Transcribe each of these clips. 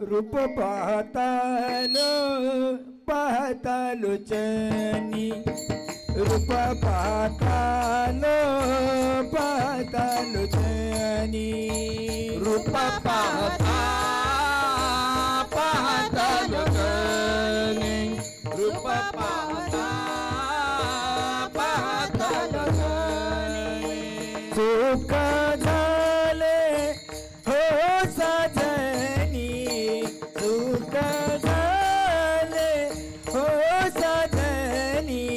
रूप पाहताल पाहतालोचनी रूप पाहताल पाहतालोचनी रूप पाहता पाहतालोचनी रूप पाहता पाहतालोचनी सुख झाले हो साजनी सुख झाले हो साजनी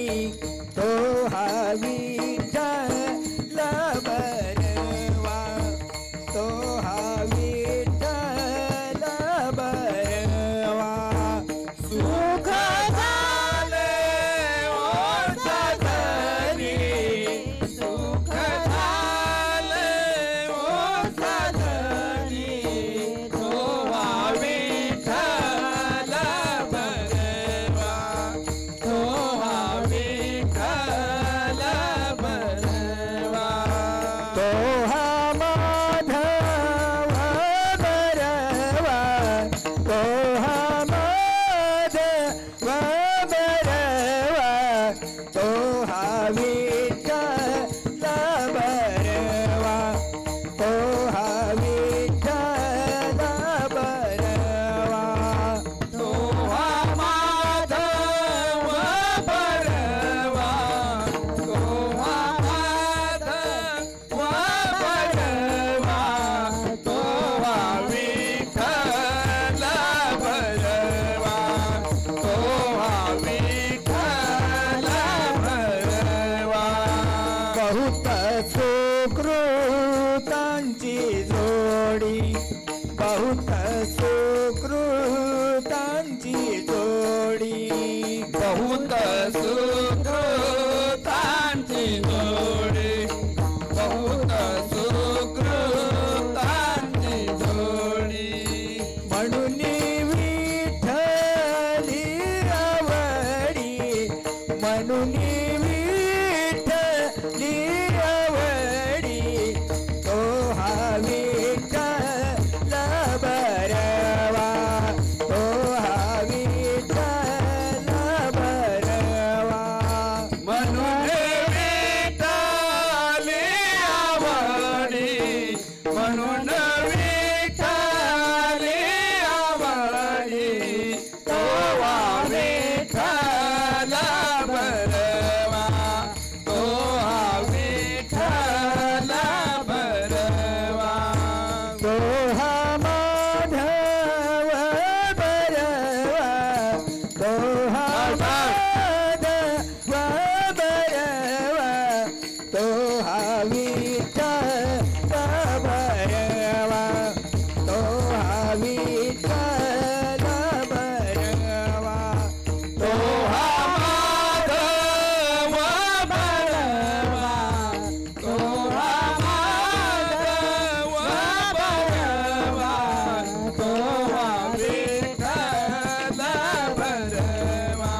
तो हा विठ्ठल बरवा तो हा विठ्ठल बरवा सुख झाले हो साजनी सुख झाले हो साजनी तो हा विठ्ठल बरवा तो हा विठ्ठल बरवा तो हा माधव बरवा तो हा माधव बरवा तो हा विठ्ठल बरवा तो हा विठ्ठल बरवा तो हा माधव बरवा तो हा माधव बरवा तो हा विठ्ठल बरवा तो हा विठ्ठल बरवा बहुत सुकृतांची जोडी बहुत सुकृतांची जोडी बहुत सुकृतांची जोडी बहुत सुकृतांची जोडी म्हणून विठ्ठली आवडी म्हणून विठ्ठली आवडी तो हा विठ्ठल बरवा तो हा विठ्ठल बरवा म्हणून विठ्ठली आवडी म्हणून विठ्ठली आवडी तो हा विठ्ठल बरवा तो हा विठ्ठल बरवा तो हा माधव बरवा तो हा माधव बरवा तो हा विठ्ठल बरवा तो हा विठ्ठल बरवा तो हा माधव बरवा तो हा माधव बरवा तो हा विठ्ठल बरवा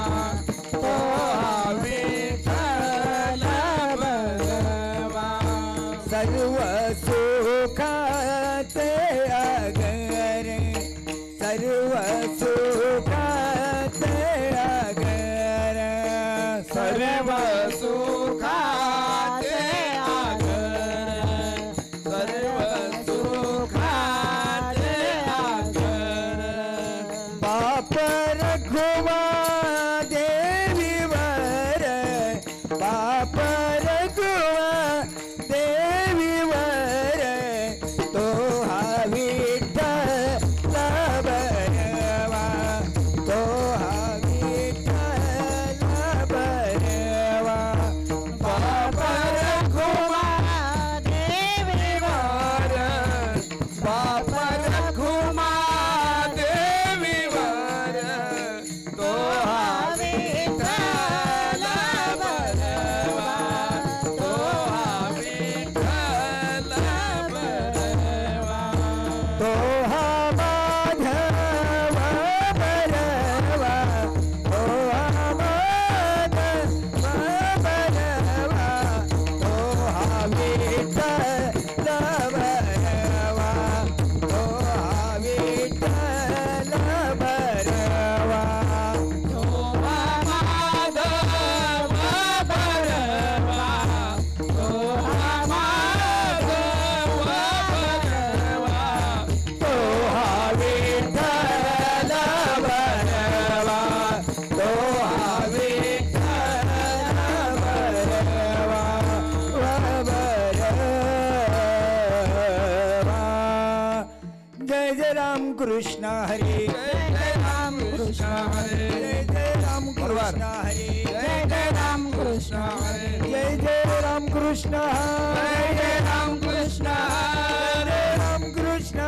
सर्व सुखाचे आगर सर्व सुखाचे आगर बाप रघुवा देवीवर बाप रघुवा देवीवर तो हा विठ्ठल बरवा तो हा विठ्ठल बरवा बाप रघुवा देवीवर बाप रघुमा देवीवर तो हा विठ्ठल बरवा तो हा विठ्ठल बरवा तो हा माधव बरवा तो हा माधव बरवा तो हा विठ्ठल बरवा तो हा विठ्ठल बरवा तो हा माधव बरवा तो हा माधव बरवा तो हा विठ्ठल बरवा तो हा विठ्ठल बरवा जय जय राम कृष्ण हरी जय जय राम कृष्ण हरे जय जय राम कृष्ण हरी जय जय राम कृष्ण हरे जय जय राम कृष्ण जय जय राम कृष्ण हरे राम कृष्ण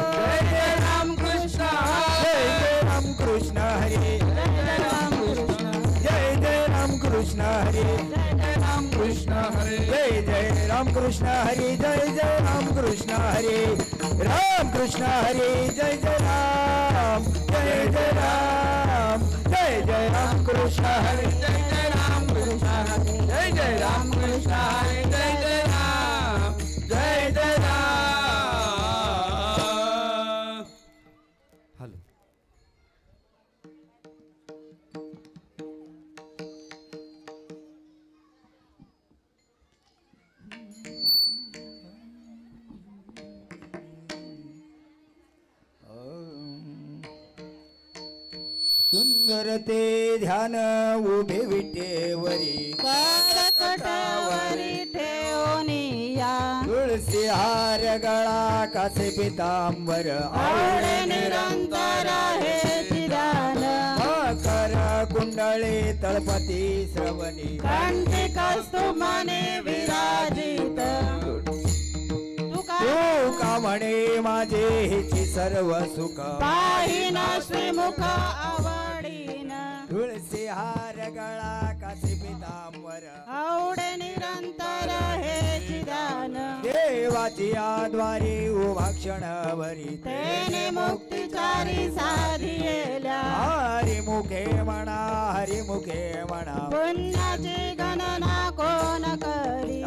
जय जय राम कृष्ण जय जय राम कृष्ण हरी जय जय राम कृष्ण जय जय राम कृष्ण हरी जय जय राम कृष्ण हरे जय जय राम कृष्ण हरी जय जय राम कृष्ण हरी राम कृष्ण हरी जय जय राम जय जय राम जय जय राम कृष्ण हरी जय जय राम कृष्ण हरे जय जय राम कृष्ण हरे जय जय राम जय जय राम हॅलो सुंदर ते ध्यान उभे विटेवरी करकटावरी ठेवनिया तुळसी हार गळा कासे पितांबर आवडे निरंतर हे चिदान मकर कुंडळे तळपती श्रवणी कंठी कस्तुमने विराजित तुका तू का म्हणे माझे हिची सर्व सुख पाहिन श्रीमुख आवडीन तुळसी हार गळा कासे पितांबर आवडे निरंतर हे चिदान देवाची आद्वारी उभा क्षणभरी तेने मुक्तिचारी साधियेल्या हरी मुखे म्हणा हरी मुखे म्हणा पुण्याची गणना कोण करी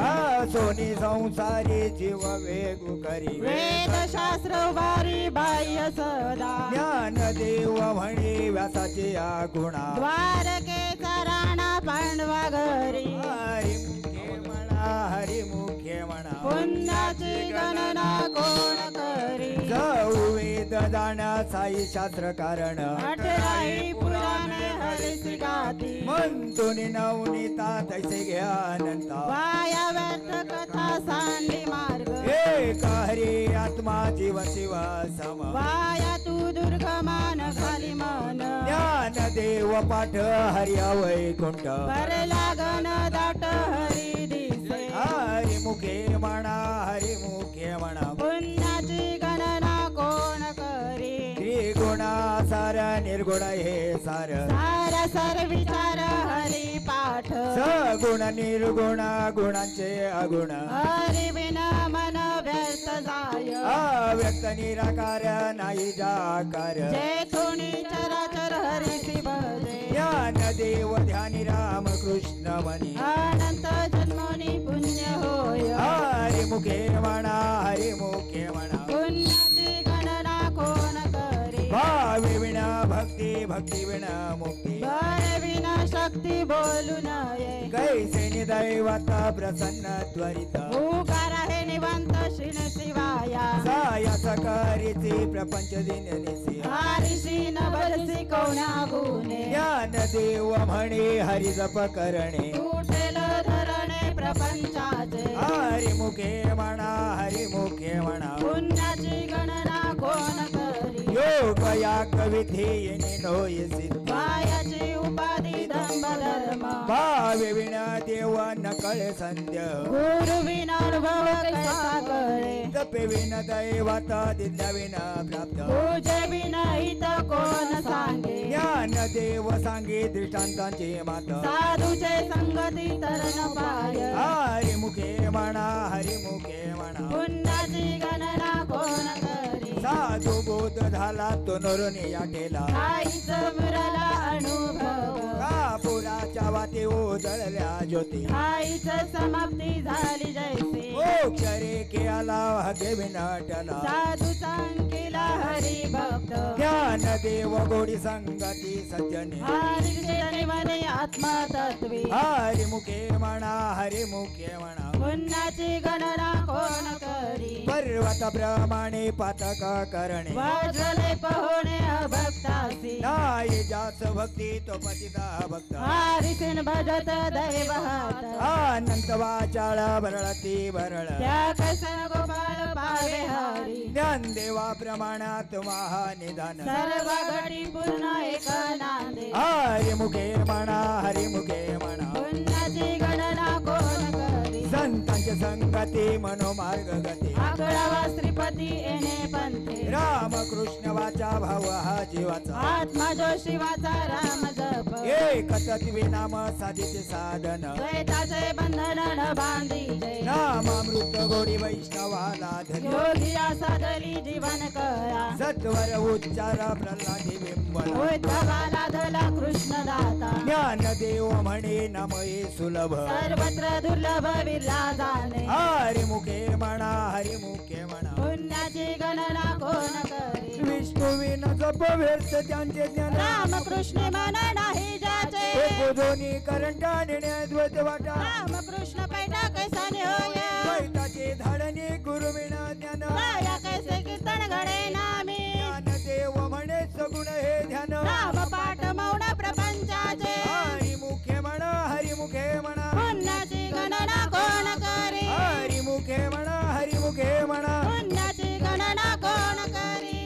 सोनी संसारी जीव वेगू करी वेद शास्त्र वारी बाह्य सदा ज्ञान देव म्हणे व्यासाचे या गुणा द्वारकेचा राणा पांडवा घरी हरी मुखे म्हणा हरी मुखे म्हणा पुण्याची गणना कोण करी जाऊ वेद जाण्या साई शास्त्र कारण 18 पुराणे हरिसी गाती म्हणतो नवनीता तैसे घ्या अनंता वाया व्यर्थ कथा सांडी मार्ग एक हरी आत्मा जीव शिव सम वाया तू दुर्गमान खाली मन ज्ञान देव पाठ हरिया वैकुंठ भरला गण दाट हरी दिसे हरी मुखे म्हणा हरी मुखे म्हणा पुण्याची गणना कोण करी त्रिगुणा सार निर्गुण हे सार सार सर विचार हरी पाठ सगुण निर्गुण गुणांचे अगुण हरी बिना मन व्यर्थ जाय अव्यक्त निराकार नाही जाकार जेथुनी चराचर हरिसी भजे ज्ञान देव ध्यानी राम कृष्ण मनी अनंत जन्मोनी पुण्य होय हरी मुखे म्हणा हरी मुखे म्हणा पुण्याची गणना कोण करी भावी विना भक्ती भक्ती विना मुक्ती बरे विना भक्ती बोलू नये कैसे निदैवता प्रसन्न त्वरित उकार आहे निवंत श्री शिवाया साया सकारीची प्रपंच दिननिसी हरिशी न बलसी कोण्या गुणे ज्ञान देव म्हणे हरी जप करणे तुटेल धरणे प्रपंचाचे हरिमुखे म्हणा हरिमुखे म्हणा पुण्याची गणना कोण करी योग या कविथे येणे नोय सिद्ध मायाची उपाधी दंभ धर्म भावे विना देव न कळे संध्य गुरु विना अनुभव कैसा कळे जपे विना दैवता दिल्या विना प्राप्त पूजे विना हित कोण सांगे ज्ञान देव सांगे दृष्टांतांचे मात साधूचे संगती तर न पाय हरिमुखे म्हणा हरिमुखे म्हणा पुण्याची गणना कोण करी साधू बोध झाला तो नरुनी याटेला आईच मुराला अनुभव कापुराच्या वाते ओजळल्या ज्योती आईच समाप्ती झाली जैसे अक्षरे केला हगे विनाटला साधू सांगिला हरी भक्त ज्ञान देव गोडी संगती सज्जने हरी मध्ये आत्मतत्वी हरिमुखे म्हणा हरिमुखे म्हणा पुण्याची गणना कोण करी पर्वत प्रमाणे पातक करणे वज्रले पहोणे अभक्तासी नाही जास भक्ती तो पतिता भक्त हरिसिन भजत दैव हात अनंत वाचाळ भरळती भरळ त्या कैसन गोपाल पावे हरी ज्ञान देवा प्रमाणात महानिधान सर्व घडी पूर्ण एक नांदे हरिमुखे म्हणा हरिमुखे म्हणा पुण्याची गणना कोण करी संतांच्या संगती मनोमार्ग गती आकडावा श्रीपती येणे पंथे राम कृष्ण वाचा भाव हा जीवाचा आत्मा जो शिवाचा राम जप एक तत्वे नाम साधीचे साधन द्वैताचे बंधन न बांधी जय नामामृत गोडी वैष्णवाला धन योगी साधली जीवन करा सत्वर उच्चार प्रल्हादी बिंबळ उद्धवाला धला कृष्ण दाता ज्ञान देव म्हणे नामये सुलभ सर्वत्र दुर्लभ विरला जाणे हरिमुखे म्हणा हरिमुखे म्हणा पुण्याची गणना कोण करी विष्णुविन जप व्यर्थ त्यांचे ज्ञान रामकृष्ण मन नाही ज्याचे दोन्ही करंटा नेणे द्वैत वाटा रामकृष्ण पैठा कैसाने होय द्वैताचे धाडणे गुरुविन ज्ञान माया कैसे कीर्तन घडे नामी ज्ञान देव म्हणे सगुण हे ध्यान राम पाठ मौन प्रपंचाचे हरिमुखे म्हणा हरिमुखे म्हणा पुण्याची गणना कोण करी हरिमुखे म्हणा हरिमुखे म्हणा पुण्याची गणना कोण करी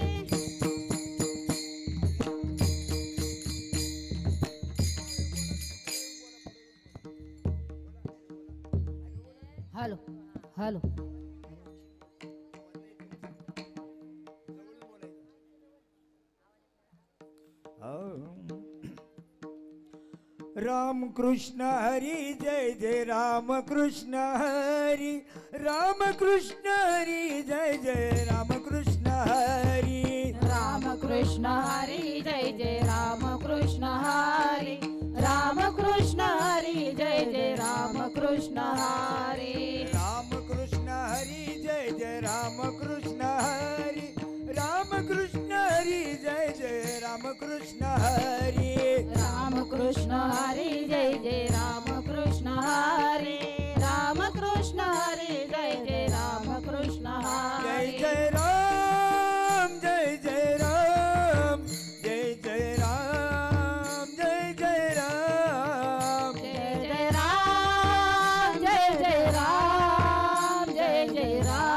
हॅलो हॅलो राम कृष्ण हरी जय जय राम कृष्ण हरी राम कृष्ण हरी जय जय राम कृष्ण हरी राम कृष्ण हरी जय जय राम कृष्ण हरी राम कृष्ण हरी जय जय राम कृष्ण हरी राम कृष्ण हरी जय जय राम कृष्ण हरी राम कृष्ण हरी जय जय राम कृष्ण हरी राम कृष्ण हरी जय जय राम कृष्ण हरी राम कृष्ण हरी जय जय राम कृष्ण जय हरी जय राम जय जय राम जय जय राम जय जय राम जय जय राम जय जय राम जय जय राम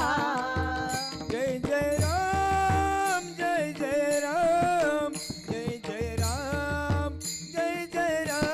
जय जय राम जय जय राम जय जय राम जय जय राम जय जय राम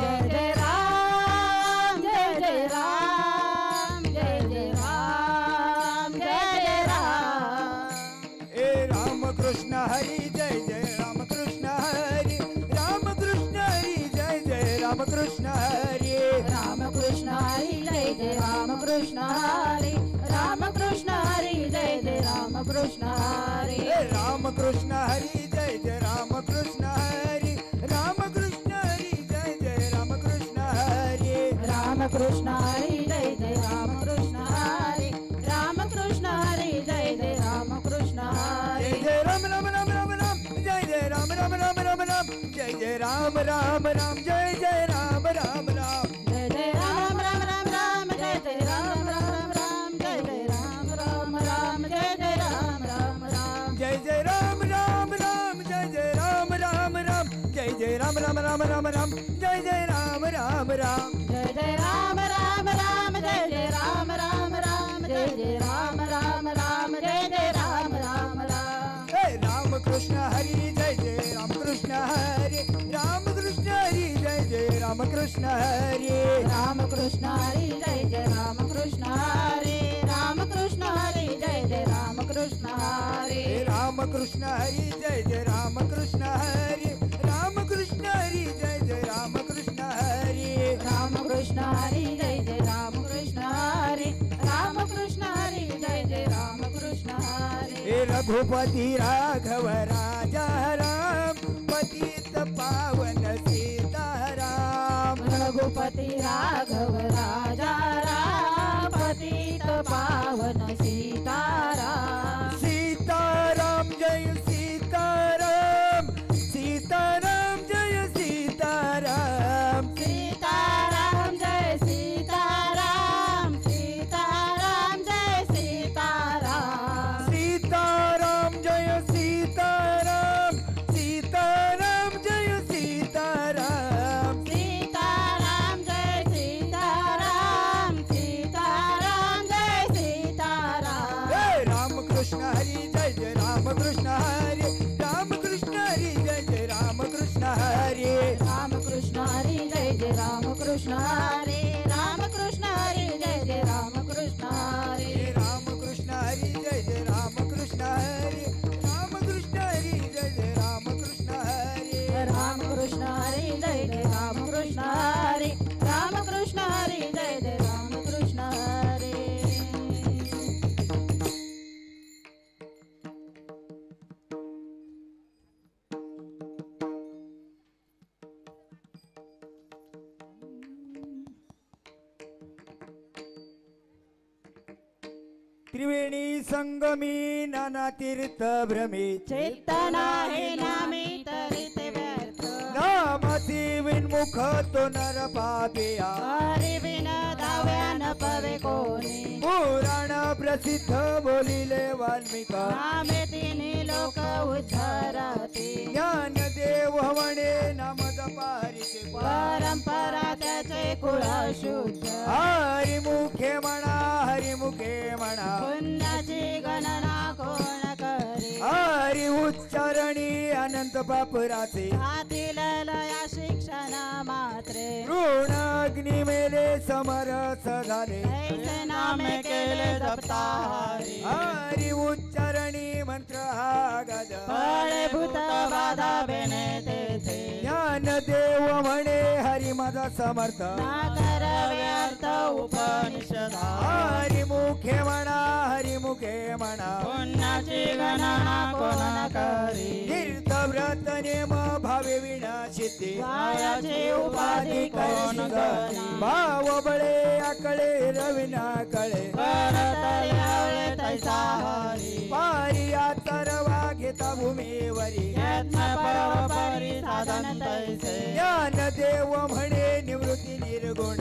जय जय राम जय जय राम जय जय राम जय जय राम ए राम कृष्ण हरी जय जय राम कृष्ण हरी राम कृष्ण हरी जय जय राम कृष्ण हरी राम कृष्ण हरी जय जय राम कृष्ण हरी राम कृष्ण हरी जय जय राम कृष्ण हरी ए राम कृष्ण हरी जय जय राम कृष्ण हरी राम कृष्ण हरी जय जय राम कृष्ण हरी राम कृष्ण हरी जय जय राम कृष्ण हरी राम कृष्ण हरी जय जय राम कृष्ण हरी जय जय राम राम राम राम राम जय जय राम राम राम राम राम जय जय राम राम राम जय जय राम राम राम जय जय राम राम राम राम जय जय राम राम राम जय जय राम राम राम जय जय राम राम राम जय जय राम राम राम जय जय राम राम राम जय जय राम राम राम राम राम जय जय राम राम राम जय जय राम राम राम जय जय राम राम राम जय जय राम राम राम जय जय राम राम राम हे राम कृष्ण हरी जय जय राम कृष्ण हरी राम कृष्ण हरी जय जय राम कृष्ण हरी राम कृष्ण हरी जय जय राम कृष्ण हरी राम कृष्ण हरी जय जय राम कृष्ण हरी हे राम कृष्ण हरी जय जय राम कृष्ण हरी राम कृष्ण हरी जय जय राम कृष्ण हरी राम कृष्ण हरी जय जय राम कृष्ण हरी राम कृष्ण हरी जय जय राम कृष्ण हरी हे रघुपति राघव राजा राम पतित पावन सीताराम रघुपति राघव राजा राम पतित पावन सीताराम सीताराम जय सीताराम सीताराम जय सीताराम सीताराम जय सीताराम सीताराम जय सीताराम सीताराम जय सीताराम सीताराम जय सीताराम सीताराम जय सीताराम सीताराम जय सीताराम हे राम कृष्ण हरी जय जय राम कृष्ण हरी राम कृष्ण हरी जय जय राम कृष्ण हरी राम कृष्ण हरी जय जय राम कृष्ण हरी राम कृष्ण हरी जय जय राम कृष्ण हरी हे राम कृष्ण हरी जय जय राम कृष्ण हरी राम कृष्ण हरी जय जय राम कृष्ण हरी राम कृष्ण हरी जय जय राम कृष्ण हरी राम कृष्ण हरी जय जय राम कृष्ण हरी त्रिवेणी संगमी नाना तीर्थ भ्रमे चेतना हे नामी तरिते व्यर्थ नामाती विन्मुख तो नर पापिया हरी बिन धाव्यान पवे कोणी पुराण प्रसिद्ध बोलिले वाल्मिक नामे तिन्ही लोक उद्धरती ज्ञान देव म्हणे नाम जपारीचे परंपरा त्याचे कुळ शुद्ध हरी मुखे म्हणा हरी मुखे म्हणा पुण्याची गणना कोण करी हरी उच्चारणी अनंत पापराचे हातील लया शिक्षण मात्रे ऋण अग्नी मेले समरस झाले ऐसे नामे केले जपताहारी हरी उच्चारणी मंत्र हा गज फळे भूत बाधा बेने तेथे ज्ञान देव म्हणे हरी माझा समर्थ ना कर व्यर्थ उपनिषदा हरी मुखे म्हणा हरी मुखे म्हणा पुण्याची गणना कोण करी तीर्थ व्रत नेम भावे विनाशिते वायाची उपाधी कोण करी भाव बळे आकळे रविना कळे करत यावळे तैसा हरी पारी आतरवा घेता भूमीवरी यत्न परोपरी साधन तैसे ज्ञान देव म्हणे निवृत्ती निर्गुण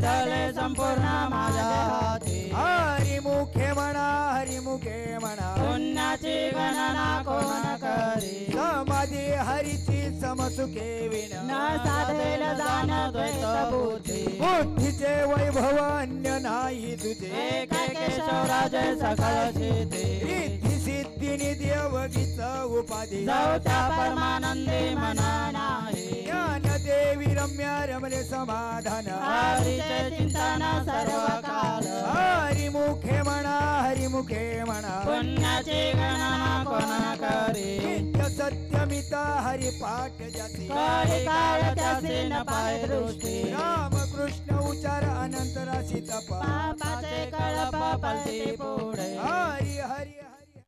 धले संपूर्ण माझ्या हाती हरी मुखे म्हणा हरी मुखे म्हणा पुण्याची गणना कोण करी समाधी हरीची समसुखे विण न साधेल जाण द्वैत बुद्धी बुद्धीचे वैभव अन्य नाही तुझे एक केशवराज सकळ सिद्धी रिद्धी सिद्धी निधी अवघीच उपाधी चौथ्या परमानंदी मना नाही ज्ञान देवी रम्या रमले समाधान हरीचे चिंतन सर्व काल हरी मुखे म्हणा हरी मुखे म्हणा पुण्याची गणना कोण करी नित्य सत्यमिता हरी पाठ जाती कळी काळ त्याचे न पाय दृष्टी राम कृष्ण उच्चार अनंत राशी तप पापाचे कळप पलटी पुढे हरी हरी हरी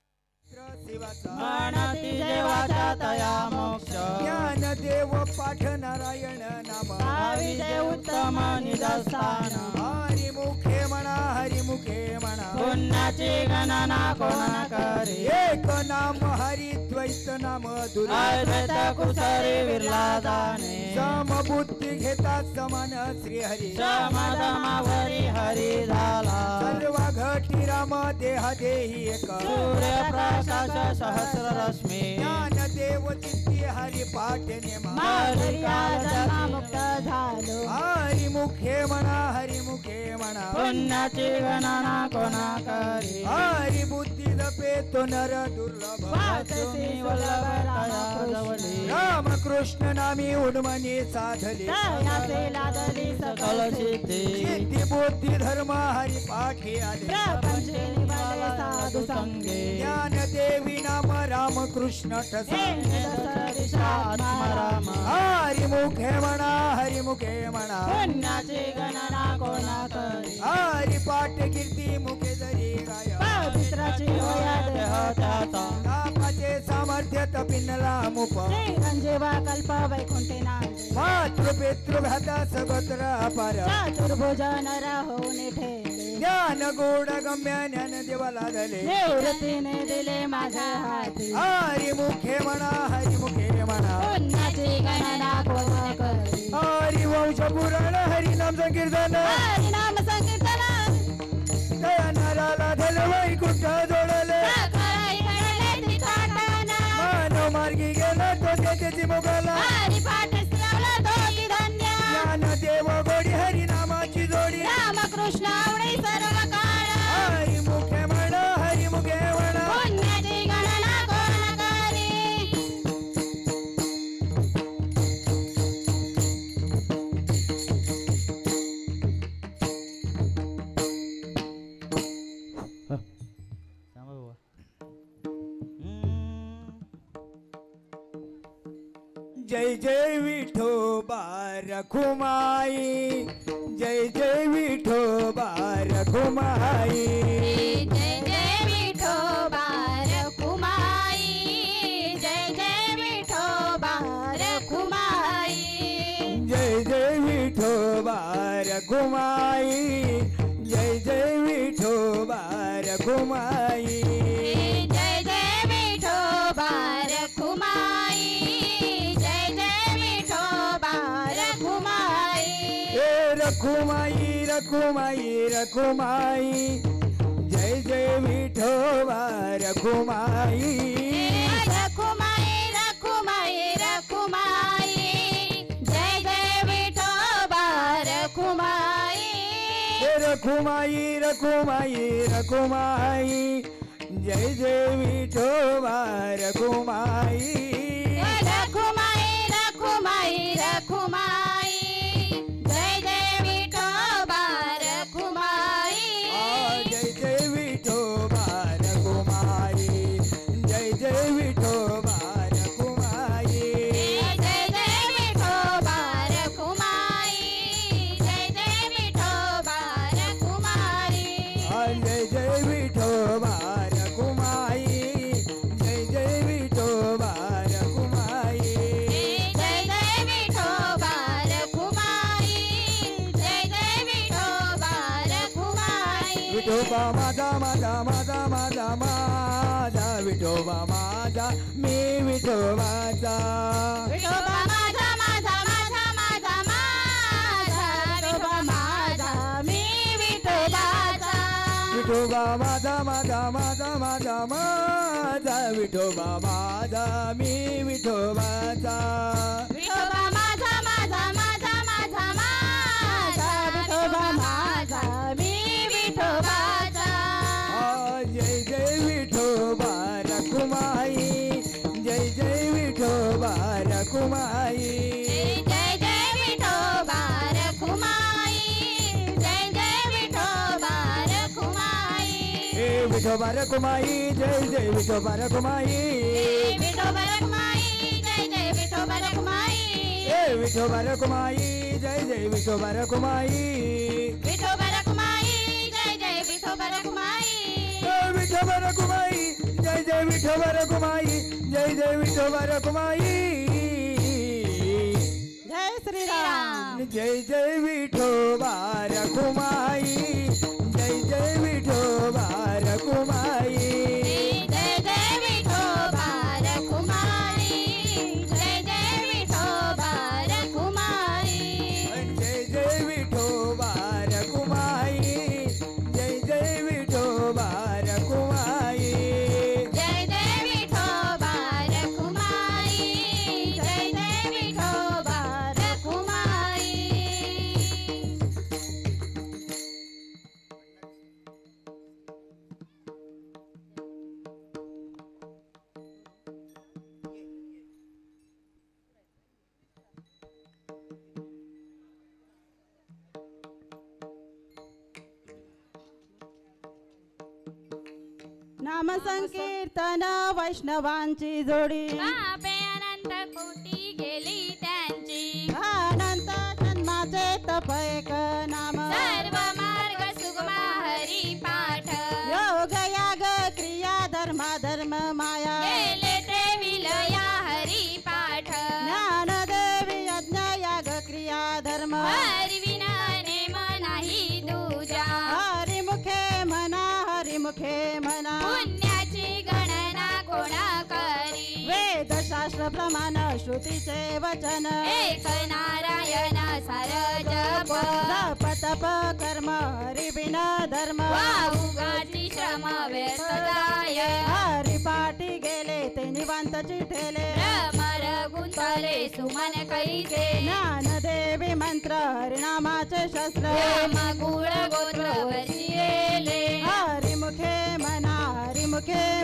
शिवाचा म्हणती देवाच्या तया मोक्ष ज्ञान देव पाठ नारायण नाम भावी जे उत्तम निजस्थान हरी मुखे म्हणा हरिमुखे म्हणा पुण्याची गणना कोण करी एक नाम हरी द्वैत नाम दुर्लभ अद्वैत कुसरी विरला जाणे समबुद्धी घेता समान श्री हरी समाधामावरी हरी झाला सर्व घटी राम देह देही एक सूर्यप्रकाश सहस्र रश्मी ज्ञान देव चित्ती हरी पाठ नेमा मालिका जन्ममुक्त झालो हरी मुखे म्हणा हरी मुखे म्हणा पुण्याची गणना कोणा करी हरी बुद्धी जपे तो नर दुर्लभ वाचसी वल्लभ रायाजवळी राम कृष्ण नामी उडमणी साधले दयाचे लादली सकल सिद्धी सिद्धी बुद्धी धर्म हरी पाठी आले प्रपंचे निवाले साधू संगे ज्ञान देवी नाम राम कृष्ण ठसा राम हरी मुखे म्हणा हरी मुखे म्हणा पुण्याची गणना कोणा करी हरी पाठ कीर्ती मुखे जरी गाय पवित्राची होया देह त्याचा नामाचे सामर्थ्य तपिनला मुप चिरंजीवा कल्प वैकुंठे नांदे मातृ पितृ भ्राता सगोत्र अपार चतुर्भुजन राहून ठेले ज्ञान गोड गम्य ज्ञान देवाला झाले निवृत्तीने दिले माझ्या हाती हरी मुखे म्हणा हरी मुखे म्हणा पुण्याची गणना कोण करी हरी वंश पुराण हरी नाम संकीर्तन हरी नाम संकीर्तन दया नराला धल वैकुंठ जोडले सकाळी घडले तिथाटाना मानव मार्गी गेला तो त्याची मुगाला हरी पाठ श्रावला दोघी धन्य ज्ञान देव गोडी हरी नामाची जोडी रामकृष्ण आवडे सर्व काळ हरी मुखे म्हणा हरी मुखे म्हणा पुण्याची गणना कोण करी जय जय विठोबा रखुमाई जय जय विठोबा रखुमाई जय जय विठोबा रखुमाई जय जय विठोबा रखुमाई जय जय विठोबा रखुमाई जय जय विठोबा रखुमाई जय जय विठोबा रखुमाई जय जय विठोबा रखुमाई ए रखुमाई रखुमाई रखुमाई जय जय विठोबा रखुमाई रखुमाई रखुमाई रखुमाई जय जय विठोबा रखुमाई रखुमाई रखुमाई रखुमाई जय जय विठोबा रखुमाई रखुमाई रखुमाई रखुमाई जय जय विठोबा रखुमाई जय जय विठोबा रखुमाई जय जय विठोबा रखुमाई जय जय विठोबा रखुमाई जय जय विठोबा रखुमाई जय जय विठोबा रखुमाई जय जय विठोबा रखुमाई जय जय विठोबा रखुमाई जय जय विठोबा रखुमाई विठोबा माझा माझा माझा माझा माझा विठोबा माझा मी विठोबाचा विठोबा माझा माझा माझा माझा माझा विठोबा माझा मी विठोबाचा विठोबा माझा माझा माझा माझा माझा विठोबा माझा मी विठोबाचा विठोबा माझा माझा माझा माझा माझा विठोबा माझा मी विठोबाचा जय जय विठोबा रखुमाई जय जय विठोबा रखुमाई जय जय विठोबा रखुमाई जय जय विठोबा रखुमाई ए विठोबा रखुमाई जय जय विठोबा रखुमाई विठोबा रखुमाई जय जय विठोबा रखुमाई ए विठोबा रखुमाई जय जय विठोबा रखुमाई विठोबा रखुमाई जय जय विठोबा रखुमाई विठोबा रखुमाई जय जय विठोबा रखुमाई जय जय विठोबा रखुमाई जय श्री राम जय जय विठोबा रखुमाई नाम संकीर्तन वैष्णवांची जोडी पापे अनंत कोटी गेली त्यांची अनंत जन्माचे तप एक नाम सर्व मार्ग सुगमा हरी पाठ योग याग क्रिया धर्म माया केले ते विलया हरी पाठ ज्ञानदेवी यज्ञ याग क्रिया धर्म हरी विना नेम नाही तुझ्या हरिमुखे म्हणा पुण्याची गणना कोणा करी वेद शास्त्र प्रमाण श्रुतीचे वचन एक नारायण सार जप जप तप कर्म हरि बिना धर्म वाहुगाची श्रम व्यर्थ जाय हरिपाठी गेले ते निवांत चिठेले भ्रमर गुंतले सुमन कैसे ज्ञानदेवी मंत्र हरिनामाचे शस्त्र गुळ गोत्र वरचिले हरिमुखे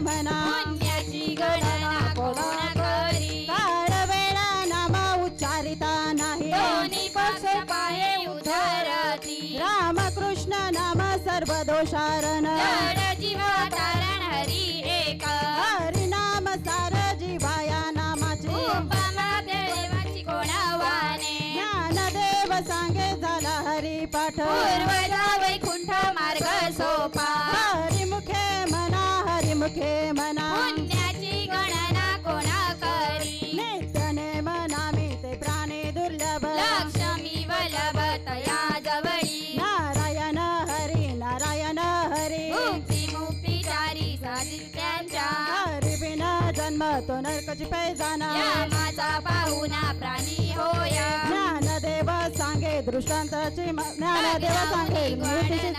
म्हणा पुण्याची गणना कोण करी काळ वेळा नाम उच्चारिता नाही दोन्ही पक्ष पाये उधरती रामकृष्ण नाम सर्व दोषारण जड जीवा तारण हरी एक हरिनाम सार जीवाया नामाची उपमा देवाची कोणावाने ज्ञानदेव सांगे झाला हरिपाठ पूर्वजा वैकुंठ मार्ग सोपा हरिमुखे म्हणा पुण्याची गणना कोणा करी नित्य नेम नामी ते प्राणी दुर्लभ लक्ष्मी वल्लभ तया जवळी नारायण हरी मुक्तिचारी साधित त्यांच्या हरि बिना जन्म तो नरकची पैजाना यामाचा पाहुणा प्राणी होया ज्ञानदेव सांगे दृष्टांताची ज्ञानदेव सांगे मूर्तीची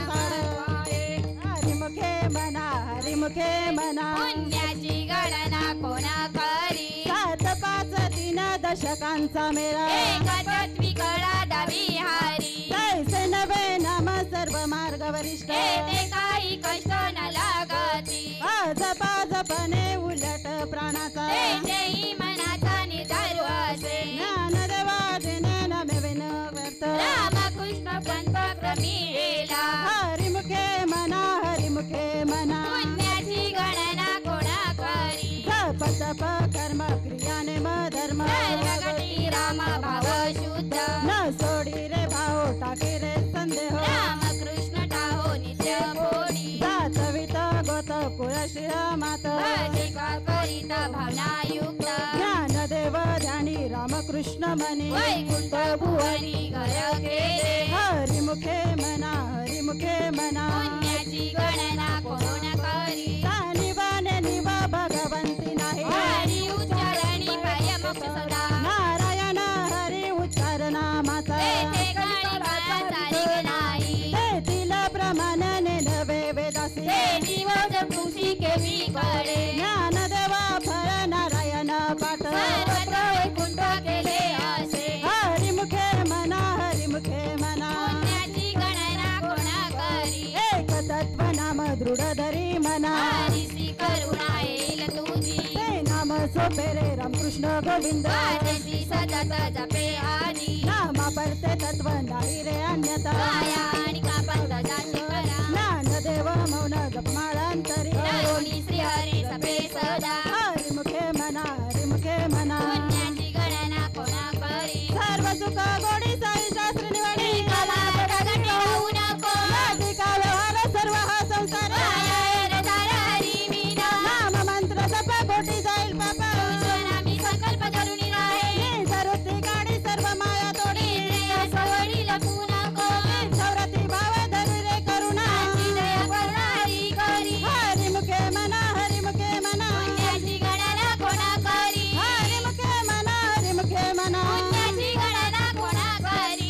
हरिमुखे म्हणा पुण्याची गणना कोणा करी 7 5 3 दशकांचा मेळा एकत्वी कळा दावी हारी तैसे नवे नाम सर्व मार्ग वरिष्ठ येते काही कष्ट न लागती जपणे उलट प्राणाचा तेही मनाचा निर्धार असे ज्ञानदेवा दिने नमे विन व्यर्थ रामकृष्ण पंथ क्रमीला हरिमुखे म्हणा पुण्याची गणना कोणा करी जप तप कर्म क्रियाने धर्म सर्वगती राम भाव शुद्ध न सोडी रे भाव टाकी रे संदेह रामकृष्ण टाहो नित्य बोडी जातवित गोत कुळशिर मात भजिका करीत भावनायुक्त ज्ञानदेव ध्यानी रामकृष्ण म्हणे वैकुंठ भुवनी घर गेले हरिमुखे म्हणा पुण्याची गणना कोण करी जाणीवाने निवा भगवंती नाही हरी उच्चारणी पाय मोक्ष सदा नारायण हरी उच्चार नामाचा तेथे काही बाळाचा नाही तेथील प्रमाणाने नवे वेदासी ते दिवस तुशी केवी कडे ज्ञानदेवा फळ नारायण पाठ सर्वत्र वैकुंठ केले असे हरिमुखे म्हणा पुण्याची गणना कोणा करी एक तत्व नाम दृढ धरी म्हणा हरीसी करुणा येईल तुझी ते नाम सोपे रे रामकृष्ण गोविंद वाटेची सतत जपे आधी नामा परते तत्व नाही रे अन्यथा काया आणि कापंत जाचे करा ज्ञानदेव मौन जपमाळांतरी तरुणी श्री हरी सपे सदा हरिमुखे म्हणा पुण्याची गणना कोणा करी सर्व सुख गोडी साई शास्त्र निवडी कला प्रगट होऊ नको अधिका व्यवहार सर्व हा संसार मायार दार हरी मीना नाम मंत्र जप गोटी जाईल पापा तुझं नामी संकल्प धरुणी राहे सर्वती गाडी सर्व माया तोडी इंद्रिय सवडी लपू नको सौरती भाव धरी रे करुणा माझी दया करुणा हरी करी हरिमुखे म्हणा पुण्याची गणना कोणा करी हरिमुखे म्हणा पुण्याची गणना कोणा करी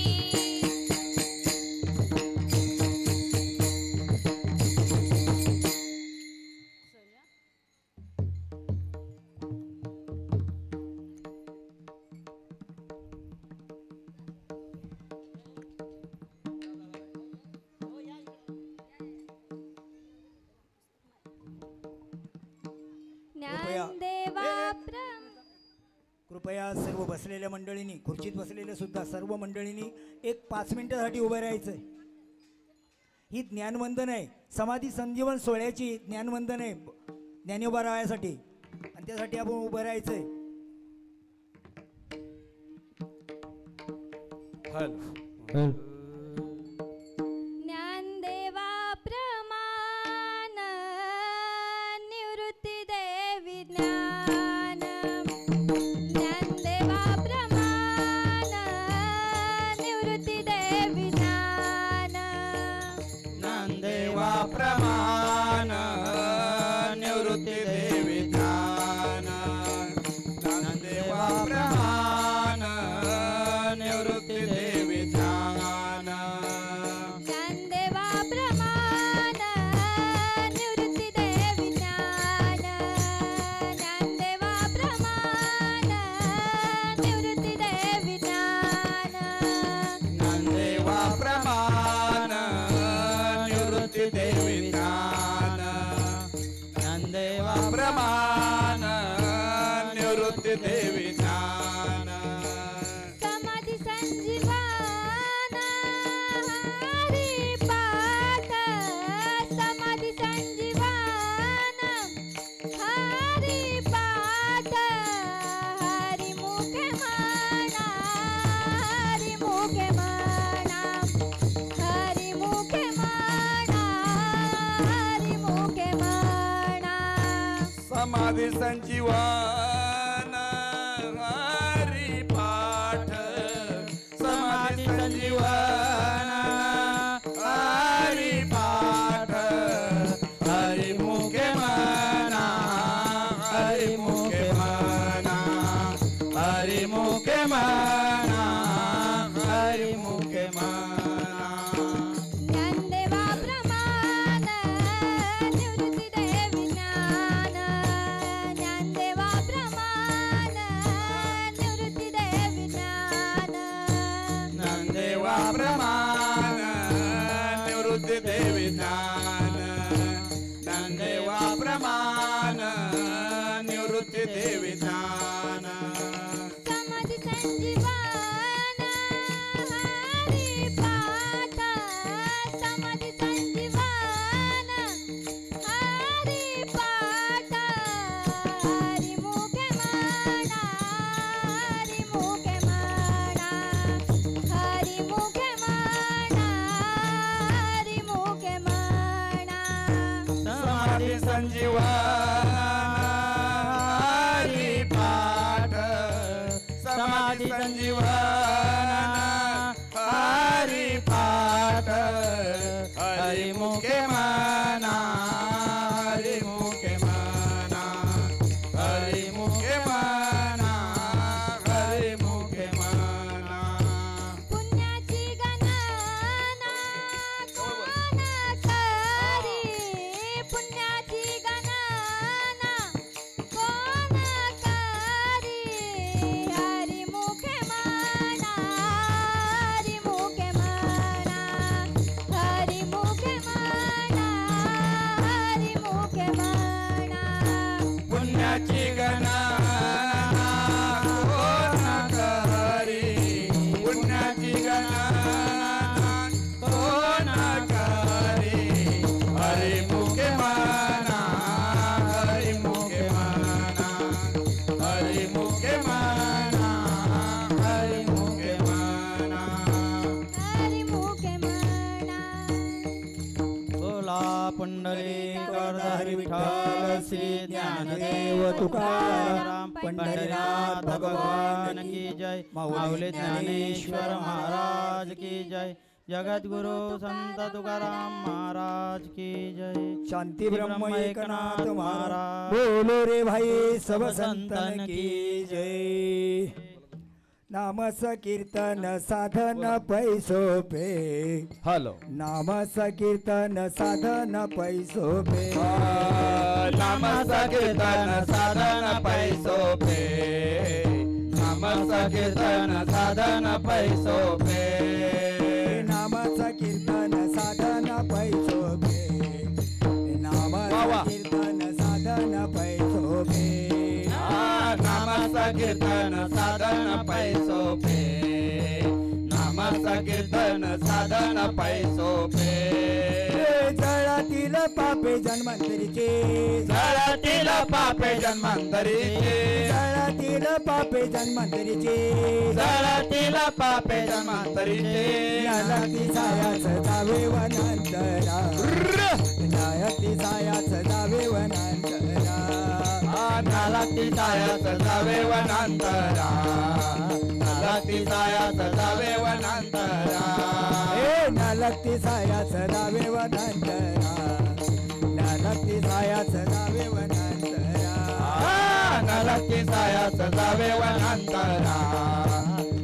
कृपया सर्व बसलेल्या मंडळींनी, खुर्चीत बसलेल्या सुद्धा सर्व मंडळींनी एक 5 मिनिटासाठी उभं राहायचंय. ही ज्ञानवंदन आहे, समाधी संजीवन सोहळ्याची ज्ञानवंदन आहे. ज्ञानोबा राहायसाठी आणि त्यासाठी आपण उभं राहायचंय. ज्ञानदेवा प्रमाण निवृत्ती देवी ज्ञान. ज्ञानदेवा प्रमाण निवृत्ती देवी ज्ञान. ज्ञानदेवा प्रमाण निवृत्ती देवी ज्ञान. ज्ञानदेवा प्रमाण निवृत्ती देवी ज्ञान. ज्ञानदेवा प्रमाण निवृत्ती देवी ज्ञान. ज्ञानदेवा प्रमाण निवृत्ती देवी ज्ञान. ज्ञानदेवा प्रमाण निवृत्ती देवी ज्ञान. ज्ञानदेवा प्रमाण निवृत्ती देवी ज्ञान. समाधी संजीवन हरिपाठ. समाधी संजीवन हरिपाठ. हरिमुखे म्हणा. हरिमुखे म्हणा. हरिमुखे म्हणा. हरिमुखे म्हणा. समाधी संजीवन हरिपाठ. समाधी संजीवन हरिपाठ. हरिमुखे म्हणा. हरिमुखे म्हणा. हरिमुखे म्हणा. हरिमुखे म्हणा. ज्ञानदेवा प्रमाण निवृत्ती देवी ज्ञान. ज्ञानदेवा प्रमाण निवृत्ती देवी ज्ञान. ज्ञानदेवा प्रमाण निवृत्ती देवी ज्ञान. ज्ञानदेवा प्रमाण निवृत्ती देवी ज्ञान. समाधी संजीवन हरिपाठ. समाधी संजीवन हरिपाठ. हरिमुखे म्हणा. हरिमुखे म्हणा. हरिमुखे म्हणा. हरिमुखे म्हणा. समाधी संजीवन हरिपाठ. समाधी संजीवन हरिपाठ. हरिमुखे म्हणा. हरिमुखे म्हणा. हरिमुखे म्हणा. हरिमुखे म्हणा. पुण्याची गणना कोण करी. पुण्याची गणना कोण करी. हरिमुखे म्हणा. हरिमुखे म्हणा. हरिमुखे म्हणा. हरिमुखे म्हणा. पुण्याची गणना कोण करी. पुण्याची गणना कोण करी. हरिमुखे म्हणा. हरिमुखे म्हणा. हरिमुखे म्हणा. हरिमुखे म्हणा. हरिमुखे म्हणा. बोला पुंडलिकवरधारी विठ्ठल श्री ज्ञानदेव तुकाराम पंढरीनाथ भगवान की जय. माऊली ज्ञानेश्वर महाराज की जय. जगद्गुरु संत तुकाराम महाराज की जय. शांती ब्रह्म एकनाथ महाराज. बोलो रे भाई सब संतन की जय. नाम कीर्तन साधन पैसो पे. हॅलो. नाम कीर्तन साधन पैसो पे. नाम कीर्तन साधन पैसो पे. नाम कीर्तन साधन पैसो पे. नाम कीर्तन साधन पैसो पे. नाम कीर्तन साधन पैसो पे. नाम कीर्तन साधन पैसो पे. नाम कीर्तन साधन पैसोपे जळातील पापे जन्मांतरीचे जळातील पापे जन्मांतरीचे जळातील पापे जन्मांतरीचे जळातील पापे जन्मांतरीचे नायती सायाच जावे वनांतरा नायती सायाच जावे वनांतरा नालाती सायाच जावे वनांतरा नालाती सायाच जावे वनांतरा नालक्ती सायाच जावे वनांतरा नालक्ती सायाच जावे वनांतरा नालक्ती सायाच जावे वनांतरा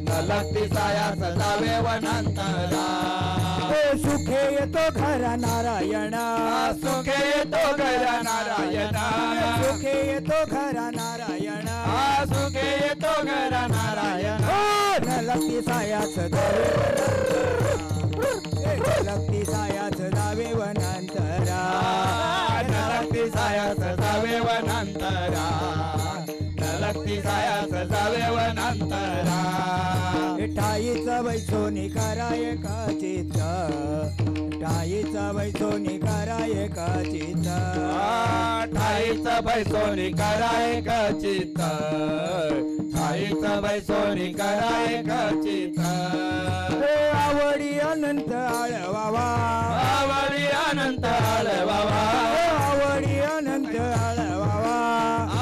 नालक्ती सायाच जावे वनांतरा सुखे येतो घरा नारायणा सुखे येतो घरा नारायणा सुखे येतो घरा नारायणा सुखे येतो घरा नारायणा नालक्ती सायाच जावे सायाच जावे वनांतरा नालक्ती सायाच जावे वनांतरा नालक्ती सायाच जावे वनांतरा टाईचा वैसोनी कराय का चित्त टाईचा वैसोनी कराय का चित्त ठाईचा बैसोनी कराय चित्त ठाईचा बैसोनी कराय चित्त आवडी अनंत आळवावा आवडी अनंत आळवावा आवडी अनंत आळवावा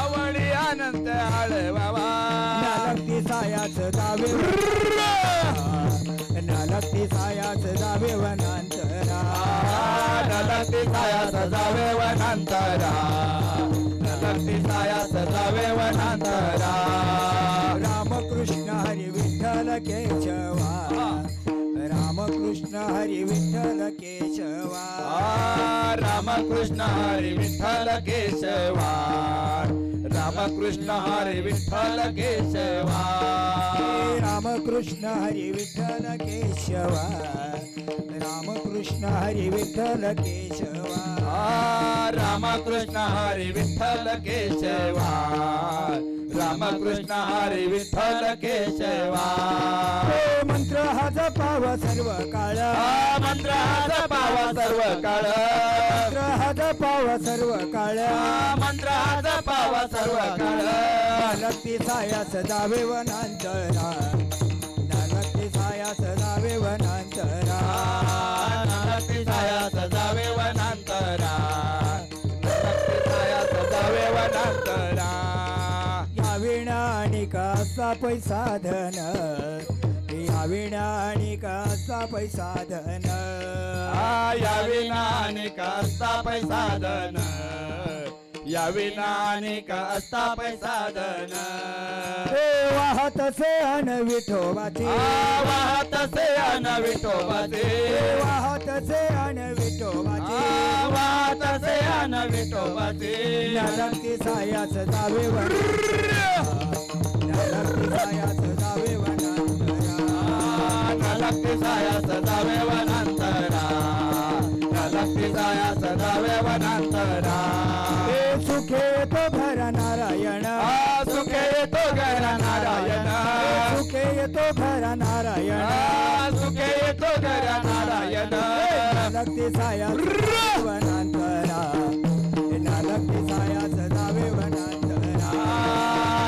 आवडी अनंत आळवावा नालक्ती सायाच जावे नालक्ती सायाच जावे वनांतरा नालक्ती सायाच जावे वनांतरा नालक्ती सायाच जावे वनांतरा रामकृष्ण हरी विठ्ठल केशवा रामकृष्ण हरी विठ्ठल केशवा रामकृष्ण हरी विठ्ठल केशवा रामकृष्ण हरी विठ्ठल केशवा रामकृष्ण हरी विठ्ठल केशवा रामकृष्ण हरी विठ्ठल केशवा रामकृष्ण हरी विठ्ठल केशवा रामकृष्ण हरी विठ्ठल केशवा मंत्र हा जपावा सर्व काळ मंत्र हा जपावा सर्व काळ मंत्र हा जपावा सर्व काळ मंत्र हा जपावा सर्व काळ नालक्ती सायास जावे वनांतरा नालक्ती सायास जावे वनांतरा नालक्ती सायास जावे वनांतरा नालक्ती सायास जावे वनांतरा या विणा आणि कासा पैसा धन या विणा आणि कासा पैसा धन या विना अनेक असता पैसा धन या विना अनेक असता पैसा धन वाहत से अन विठोबाची वाहत से अन विठोबाचे वाहत से अन विठोबाची वाहत से अन विठोबाचे नालक्ती सायास जावे नालक्ती सायास जावे वनांतरा नालक्ती सायास जावे वनांतरा नालक्ती सायास जावे वनांतरा सुखे तो घर नारायण सुखे येतो घरा नारायण सुखे येतो घर नारायण सुखे येतो घरा नारायण नालक्ती सायास वनांतरा नालक्ती सायास जावे वनांतरा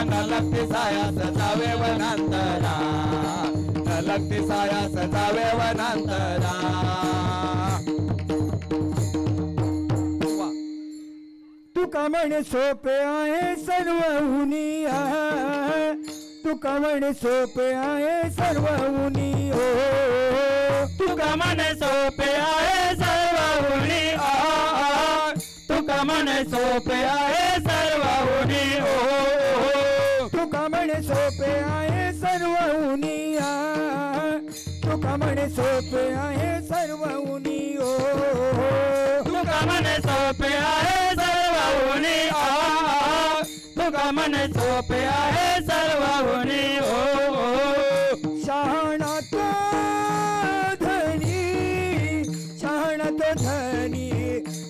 नालक्ती सायास जावे वनांतरा नालक्ती सायास जावे वनांतरा तुका म्हणे सोपे आहे सर्व हुनी तुका म्हणे सोपे आहे सर्व हुनी हो तुका म्हणे सोपे आहे सर्व हुनी तुका म्हणे सोपे आहे सर्व हुनी तुका म्हणे सोपे आहे सर्व हुनी तुका म्हणे सोपे आहे सर्व हुनी हो तुका म्हणे सोपे आहे सर्व हुनी तुका म्हणे सोपे आहे सर्व हुनी शहाणा तो धनी शहाणा तो धनी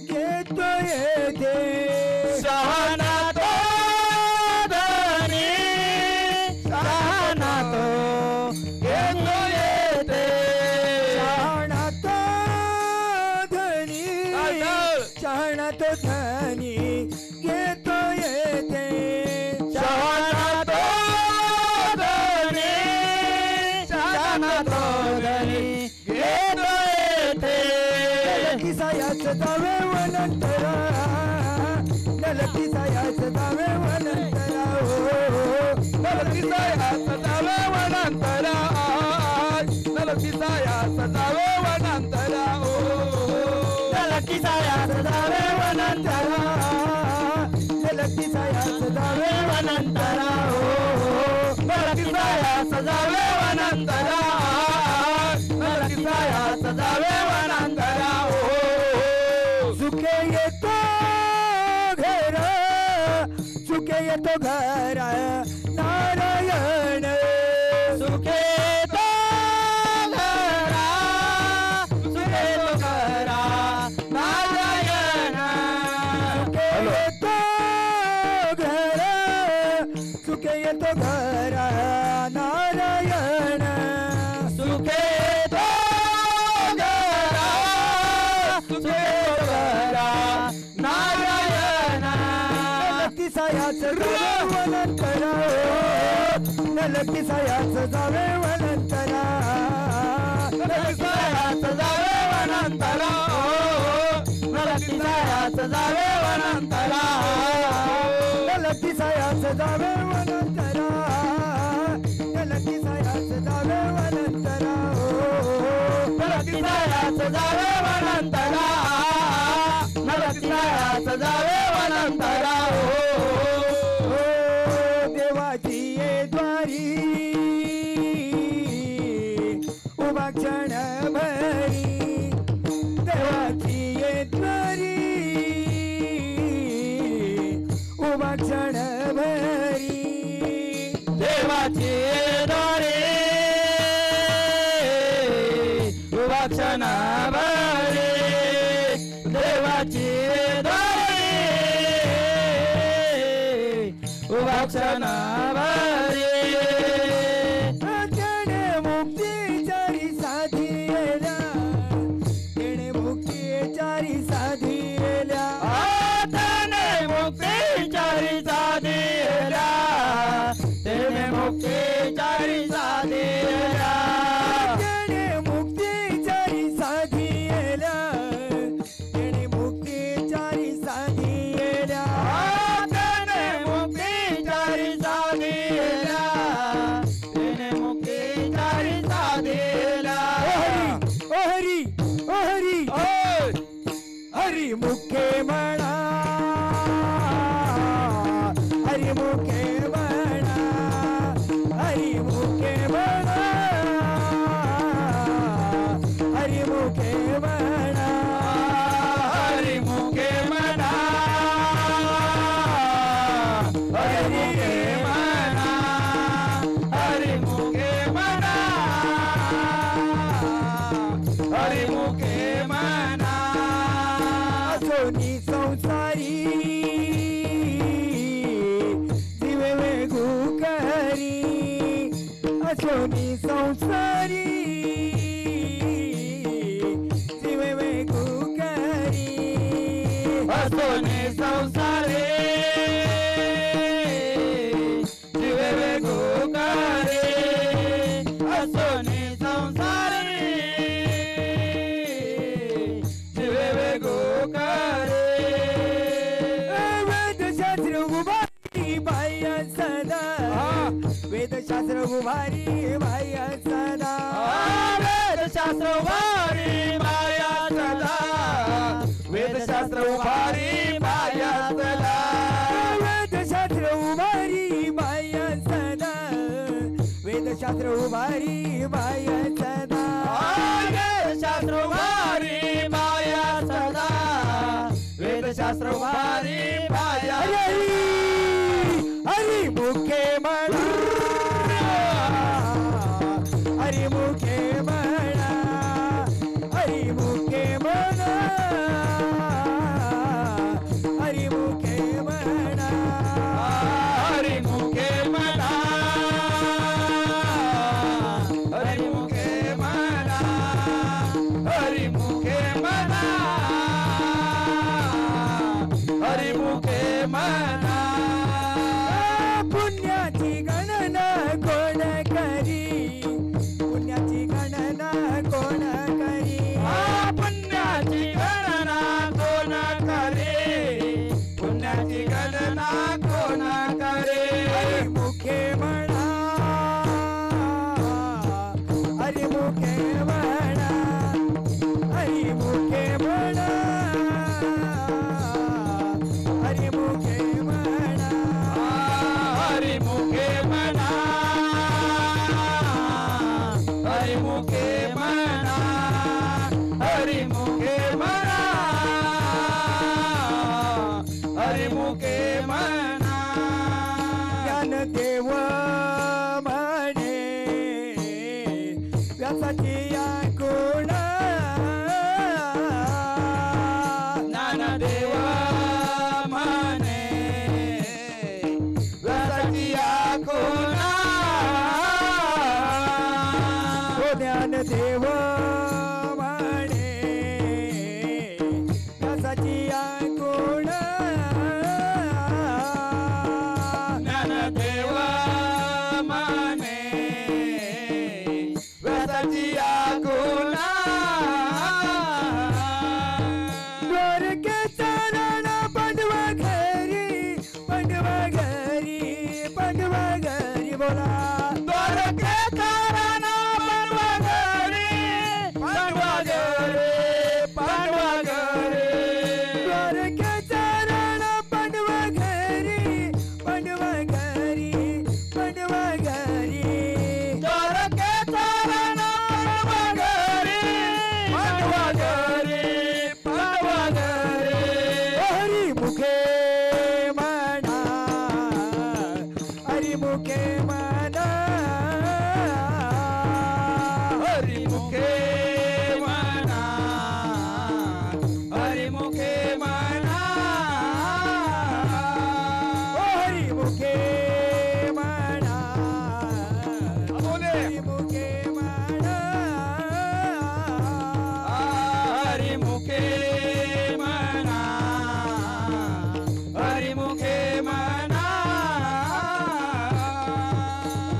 घेतो येते शहाणा तो धनी शहाणा तो घेतो येते ना तो घरी घेतो येथे सायाच जावे वनंतरा नलकी सायाच जावे वनंतरा नलकी सायाच जावे वनांतरा नलकी सायाच जावे वनांतरा नलकी सायाच जावे वनंतरा नलकी सायाच जावे वनंतरा नलकी सायाच जावे वनंतरा नलकी सायाच जावे वनंतरा सुखे येतो घरा सुखे येतो घरा नारायण सुखे तो घरा सुखे तो घरा नारायण सुखे येतो घरा सुखे येतो घरा नारायण सुखे तो घरा सुखे तो घरा नारायण नलकी सायाच जावे वनंतरा नलकी सायाच जावे वनंतरा नलकी सायाच जावे वनंतरा नलकी सायाच जावे वनंतरा नलकी सायाच जावे वनंतरा नलकी सायाच जावे वनंतरा नलकी सायाच जावे वनंतरा नलकी सायाच जावे वनंतरा देवाची ये द्वारी उभा क्षण भरी देवाची ये द्वारी उभा क्षण भरी देवाची दोरे उभा क्षण भरे देवाची दोरे उभा क्षण भरे तेणे मुक्तीचारी साधीला तेणे मुक्तीचारी साधीला आतने मुक्ती चारी साधेला तेने मुक्ती चारी साधेला तेणे मुक्तीचारी साधीला तेणे मुक्तीचारी साधीला आतने मुक्ती चारी साधेला तेने मुक्ती चारी साधेला ओ हरी ओ हरी ओ हरी हरी मुखे म्हणा हरी मुखे म्हणा हरी मुखे म्हणा हरी मुखे म्हणा हरी मुखे म्हणा हरी मुखे म्हणा हरी मुखे म्हणा हरी मुखे म्हणा सोनी संसारी दिवे वेगू करी सोनी संसारी दिवे वेगू करी सोने संसारे जीवे वेगो करे सोने संसारे जीवे वेगो करे वेदशास्त्र उभारी बाह्य सदा वेदशास्त्र उभारी बाह्य सदा वेदशास्त्र वारी माया सदा वेदशास्त्र वारी माया सदा वेदशास्त्र उभारी बाह्य सदा वेदशास्त्र उभारी बाह्य सदा वेदशास्त्र वारी माया सदा वेदशास्त्र वारी माया हरी हरी मुखे म्हणा हरी मुखे म्हणा हरी मुखे म्हणा हरी मुखे म्हणा हरी मुखे म्हणा हरी मुखे म्हणा हरी मुखे म्हणा हरी मुखे म्हणा पुण्य हरिमुखे म्हणा हरिमुखे म्हणा हरिमुखे म्हणा ज्ञानदेव म्हणे व्यासाची कोण ज्ञानदेव म्हणे व्यासाची कोण ज्ञानदेव म्हणे व्यासाची कोण ज्ञानदेव म्हणे व्यासाची कोण द्वारके चरण पांडवा घरी बोला द्वारके चरण पांडवा घरी पांडवा घरी पांडवा घरी द्वारके चरण पांडवा घरी द्वारके चरण पांडवा घरी पांडवा घरी पांडवा घरी हरिमुखे म्हणा हरिमुखे म्हणा हरिमुखे म्हणा हरिमुखे म्हणा हरिमुखे म्हणा बोले हरिमुखे म्हणा हरिमुखे म्हणा हरिमुखे म्हणा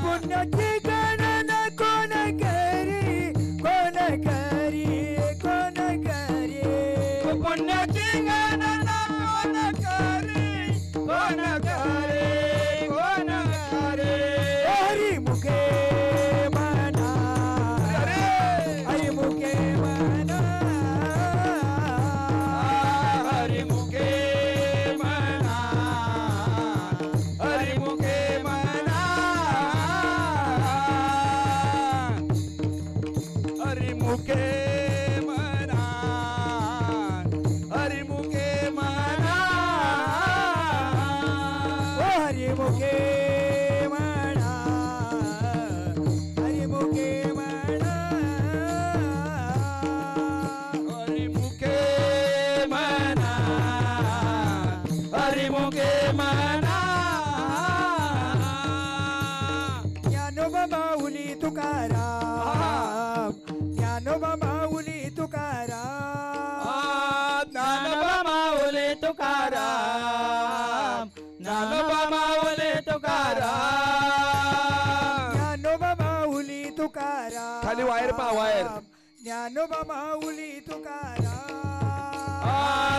पुण्याची गणना कोण करी पुण्याची गणना कोण करे कोण करे हरिमुखे म्हणा हरिमुखे म्हणा हरिमुखे म्हणा हरिमुखे म्हणा हरिमुखे म्हणा हरिमुखे म्हणा हरिमुखे म्हणा हरिमुखे म्हणा हरिमुखे म्हणा हरिमुखे म्हणा ज्ञानोबा माऊली तुकाराम ज्ञानोबा माऊली तुकाराम ज्ञानोबा माऊली तुकाराम ज्ञानोबा माऊली तुकाराम ज्ञानोबा माऊली तुकाराम खाली वायर पहा, वायर. ज्ञानोबा माऊली तुकाराम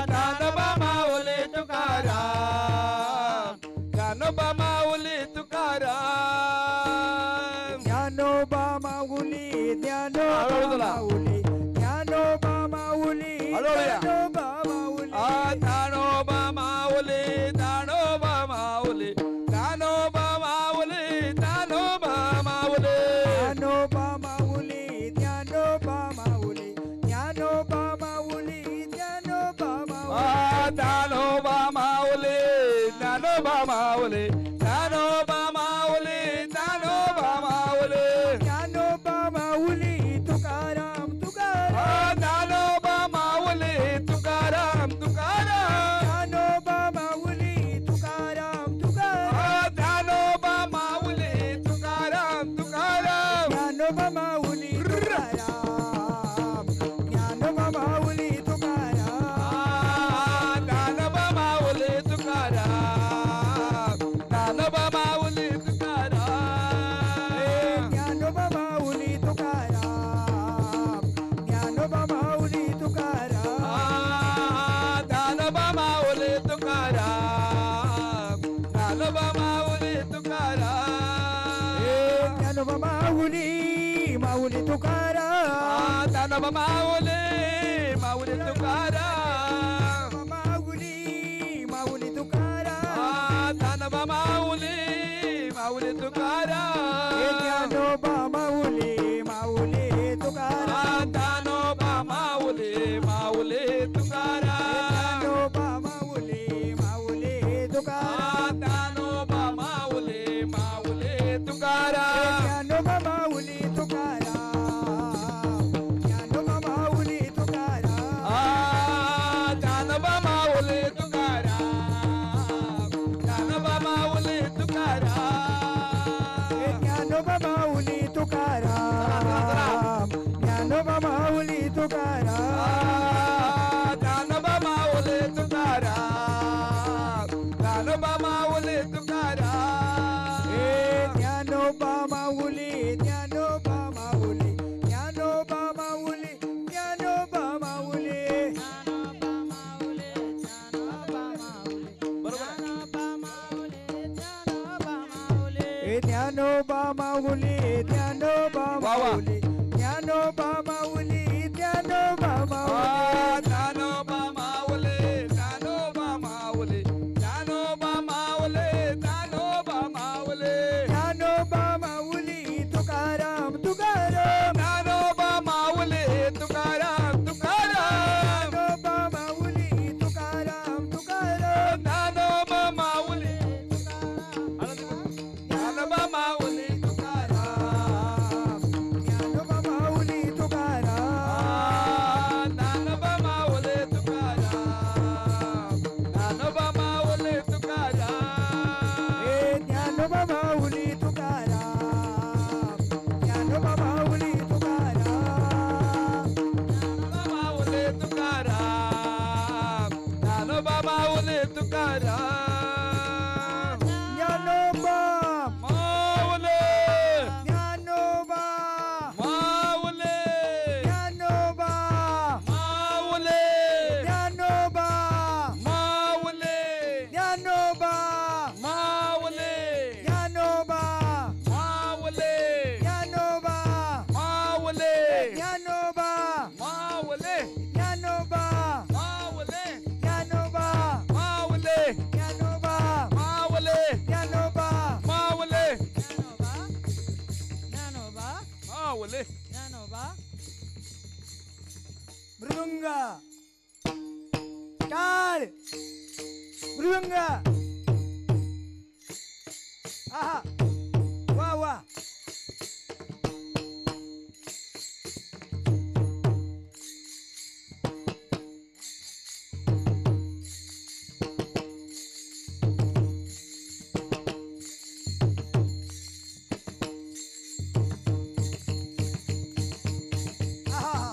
ज्ञानोबा माऊली तुकाराम ज्ञानोबा माऊली तुकाराम ज्ञानोबा माऊली हळूहळू बोला. ज्ञानोबा माऊली हळूहळू या. ज्ञानोबा माऊली ज्ञानोबा माऊली ज्ञानोबा माऊली ज्ञानोबा माऊली ज्ञानोबा माऊली ज्ञानोबा माऊली ज्ञानोबा माऊली ज्ञानोबा माऊली ज्ञानोबा माऊली ज्ञानोबा माऊली ज्ञानोबा माऊली ज्ञानोबा माऊली ज्ञानोबा माऊली ज्ञानोबा माऊली तुकाराम तुकाराम ज्ञानोबा माऊली तुकाराम तुकाराम ज्ञानोबा माऊली तुकाराम तुकाराम ज्ञानोबा माऊली तुकाराम तुकाराम ज्ञानोबा माऊली तुकाराम ज्ञानोबा माऊली तुकाराम ज्ञानोबा माऊली तुकाराम ज्ञानोबा माऊली तुकाराम ज्ञानोबा माऊली तुकाराम ज्ञानोबा माऊली तुकाराम ज्ञानोबा माऊली तुकाराम ज्ञानोबा माऊली तुकाराम ज्ञानोबा माऊली माऊली तुकाराम ज्ञानोबा माऊली माऊली तुकाराम माऊली माऊली तुकाराम ज्ञानोबा माऊली माऊली तुकाराम ज्ञानोबा माऊली माऊली माऊली तुकाराम ज्ञानोबा माऊली तुकाराम ज्ञानोबा माऊली तुकाराम ज्ञानोबा माऊली तुकाराम ज्ञानोबा माऊली तुकाराम ज्ञानोबा माऊली तुकाराम ज्ञानोबा माऊली तुकाराम ज्ञानोबा माऊली तुकाराम ज्ञानोबा माऊली ज्ञानोबा माऊली ज्ञानोबा माऊली ज्ञानोबा माऊली ज्ञानोबा माऊली ज्ञानोबा माऊली ज्ञानोबा माऊली ज्ञानोबा माऊली ज्ञानोबा माऊली ज्ञानोबा माऊली ज्ञानोबा माऊली ज्ञानोबा माऊली ज्ञानोबा माऊली तुकाराम तुकाराम ज्ञानोबा माऊली तुकाराम तुकाराम ज्ञानोबा माऊली तुकाराम तुकाराम ज्ञानोबा माऊली ज्ञानोबा माऊली तुकाराम ज्ञानोबा माऊली तुकाराम ज्ञानोबा माऊली तुकाराम ज्ञानोबा माऊली तुकाराम ज्ञानोबा माऊली तुकाराम ज्ञानोबा माऊली तुकाराम माऊली तुकाराम ज्ञानोबा माऊली तुकाराम ज्ञानोबा माऊली ज्ञानोबा माऊली ज्ञानोबा माऊली ज्ञानोबा माऊली ज्ञानोबा माऊली ज्ञानोबा माऊली ज्ञानोबा माऊली ज्ञानोबा माऊली ज्ञानोबा माऊली ज्ञानोबा माऊली ज्ञानोबा माऊली ज्ञानोबा माऊली ज्ञानोबा माऊली ज्ञानोबा मृदुंग टाळ मृदुंग आहा वा वा आहा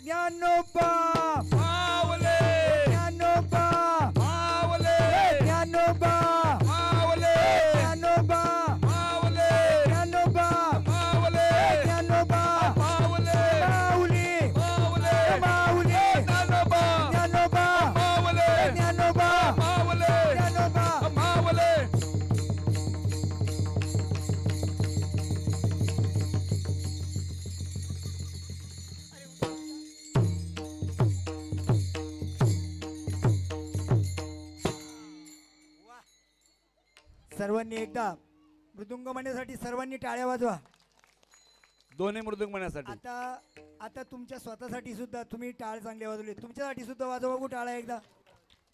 ज्ञानोबा माऊली ज्ञानोबा माऊली ज्ञानोबा माऊली ज्ञानोबा माऊली ज्ञानोबा माऊली ज्ञानोबा माऊली ज्ञानोबा माऊली माऊली माऊली माऊली ज्ञानोबा ज्ञानोबा माऊली ज्ञानोबा माऊली ज्ञानोबा माऊली सर्वांनी एकदा मृदुंग म्हणण्यासाठी सर्वांनी टाळ्या वाजवा. दोन्ही मृदुंग म्हणण्यासाठी आता आता तुमच्या स्वतःसाठी सुद्धा तुम्ही टाळ चांगले वाजवले, तुमच्यासाठी सुद्धा वाजवा बघू टाळ्या एकदा.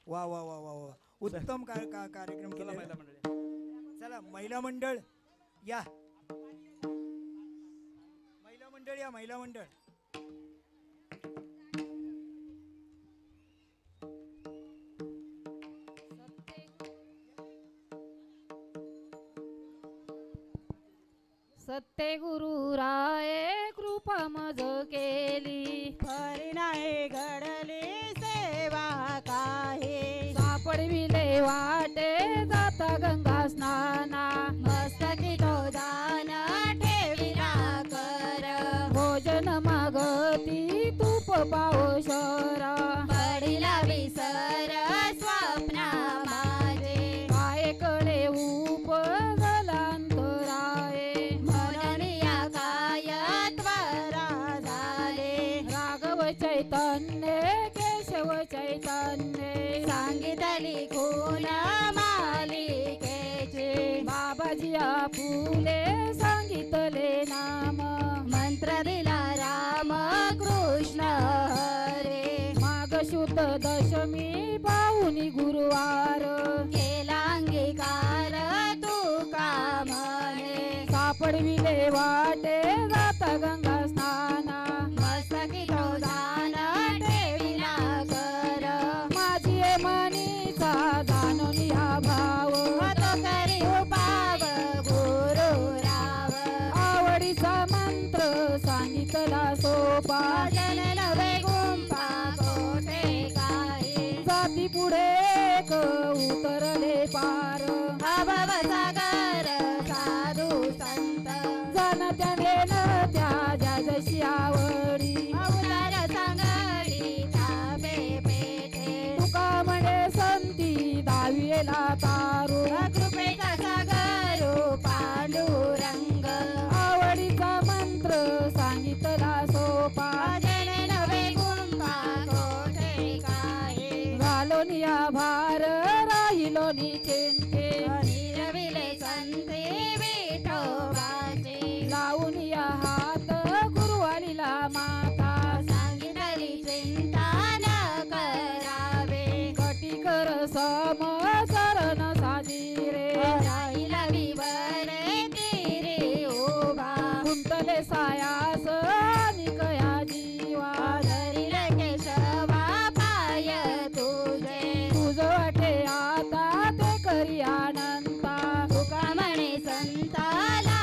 वा वा वा वा वा उत्तम कार्यक्रम केला. महिला मंडळी चला महिला मंडळ या, महिला मंडळ या, महिला मंडळ. सत्य गुरु राय कृपा मज केली, खरी नाही घडली सेवा काही. सापडविले वाटे जाता गंगा स्नाना, मस्तकी तो दान ठेविला कर. भोजन मागती तूप पावशरा, पडिला विसर स्वप्न माझे. काय कळे उपजलांतराये, म्हणून या काय चैतन्य केशव चैतन्य सांगितली खून मालिकेचे बाबाजी फुले सांगितले नाम मंत्र दिला राम कृष्ण हरे माघ शुद्ध दशमी पाहुनी गुरुवार केला अंगीकार तुका म्हणे सापडविले वाटे जाता गंगा स्नाना मस्तकी तो दान ठेविला कर माझी मनीचा जाणून या भाव तो करी उपाव गुरु राव आवडीचा मंत्र सांगितला सोपा जन नवे गुंपा कोठे काही जाती पुढे एक उतरले पार अभव सागर साधू संत जन त्याने न त्या ज्या जशी आवडी अवतार सांगडी ताबे पेठे तुका म्हणे संती दाविला तारू कृपेचा सागर पांडुरंग आवडीचा मंत्र सांगितला सोपा जन नवे गुंपा कोठे काही घालोनिया भार राहिलोनी चिंते निरविले संते विठोबाचे लावूनिया हात गुरुवालीला माता सांगितली चिंता न करावे कटी कर सम चरण साजिरे राहिला विवरे तिरे उभा गुंतले सायास निकया जीवा धरिल केशवा पाय तुझे तुझ वाटे आता ते करी आनंदा तुका म्हणे संताला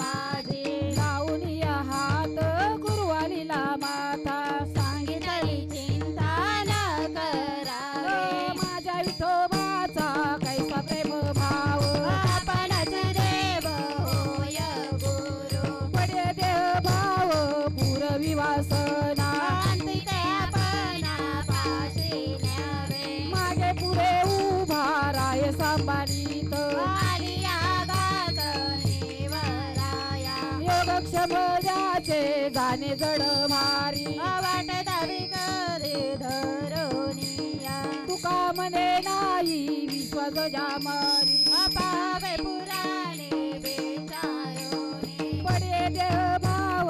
माझे लावूनिया हात गुरुवालीला माता सांगितली चिंता न करावे माझ्या विठोबाचा कैसा प्रेम भाव आपणच देव होय गुरु पडे देह भाव पुरवी वासना शांती ते आपणा पाशी न्यावे मागे पुढे उभा राय सांभाळीत आली आगात निवराया योगक्षम ज्याचे जाणे जड मारी वाट दावी करे धरोनिया तुका म्हणे नाही विश्वास जामरी अपावे पुराणे विचारोनी पडे देह भाव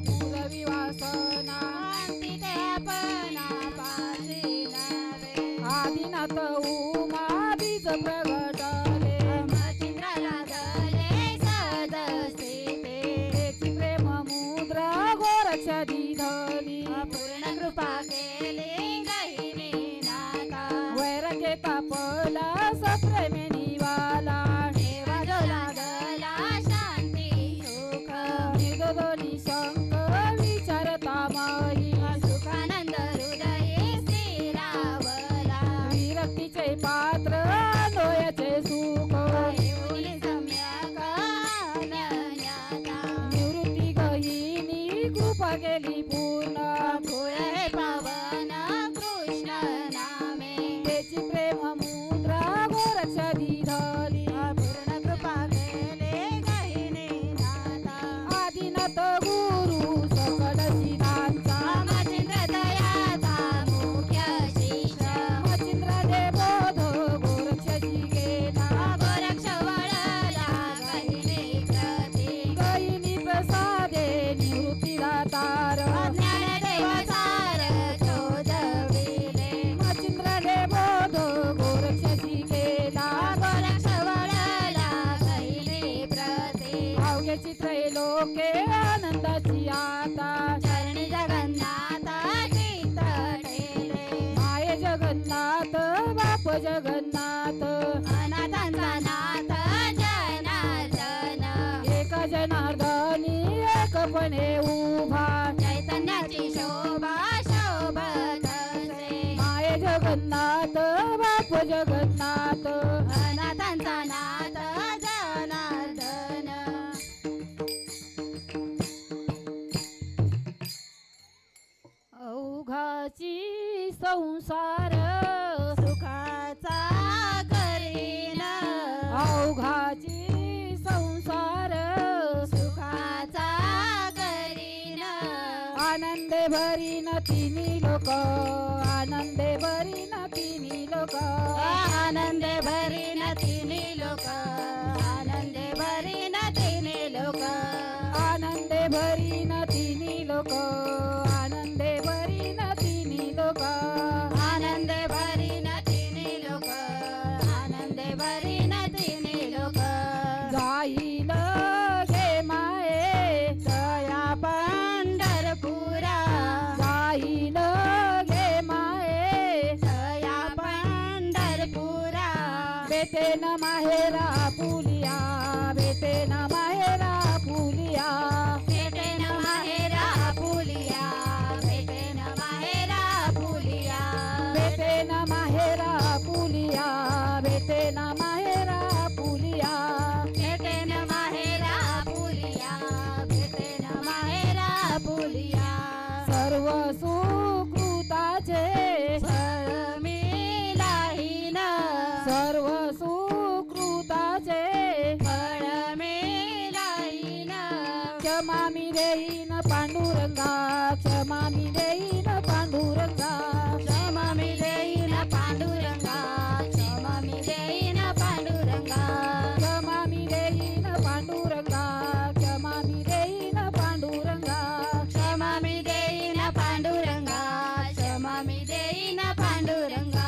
पुरवी वासना शांती ते आपणा पाशी न्यावे आदिनाथ उमा बीज प्रगटले मचिंद्राला गले सदसिते त्याची प्रेम मुद्रा गोरक्ष दिधली पूर्ण कृपा केली गहिनी नाथा वैरके तापला सप्रेमे निवाला देवा जो लागला शांती सुख निदोनी शंक विचारता मही सुखानंद हृदये स्थिरावला विरक्तीचे पात्र नोयाचे सुख येऊनी सम्यक अनन्यता निवृत्ती गहिनी कृपा केली पूर्ण भूय हे पावन कृष्ण नामे त्याची प्रेम मुद्रा गोरक्ष दिधली पूर्ण कृपा केले गहिनी नाथा आदिनाथ गुरु सकल सिद्धांचा मचिंद्र दयाचा मुख्य शिष्य मचिंद्राने बोध गोरक्षची गेला गोरक्ष वळला गहिनी प्रती गहिनी प्रसादे निवृत्ती दातार ज्ञानदेव सार चोदविले मचिंद्राने बोध गोरक्षची गेला गोरक्ष वळला गहिनी प्रती भावग्याची त्रैलोके आनंदाची आता चरणी जगन्नाथ चित्त ठेले माय जगन्नाथ बाप जगन्नाथ अनाथांचा नाथ जनार्दन एक जनार्दनी एकपणे उभा चैतन्याची शोभा शोभत असे माय जगन्नाथ बाप जगन्नाथ अनाथांचा नाथ जनार्दन अवघाची संसार सुखाचा करीन अवघाची संसार सुखाचा करीन आनंदे भरीन तिन्ही लोक आनंदे भरीन तिन्ही लोक आनंदे भरीन तिन्ही लोक आनंदे भरीन तिन्ही लोक आनंदे भरीन तिन्ही लोक आनंदे भरीन तिन्ही लोक आनंदे भरीन तिन्ही लोक आनंदे भरीन तिन्ही लोक जाईल गे माये जया पंढरपुरा जाईल गे माये जया पंढरपुरा बेटे न माहेरा पुलिया बेटे न माहेरा पुलिया बेटे न माहेरा पुलिया बेटे न माहेरा पुलिया बेटे न माहेरा पुलिया बेटे न माहेरा पुलिया बेटे न माहेरा पुलिया बेटे न माहेरा पुलिया सर्व सुकृताचे मिलाहीन सर्व सुकृताचे फळ मिलाहीन क्षमा मी देईन पांडुरंगा क्षमा मी देईन पांडुरंगा क्षमा मी देईन पांडुरंगा क्षमा मी देईन पांडुरंगा क्षमा मी देईन पांडुरंगा क्षमा मी देईन पांडुरंगा क्षमा मी देईन पांडुरंगा क्षमा मी देईन पांडुरंगा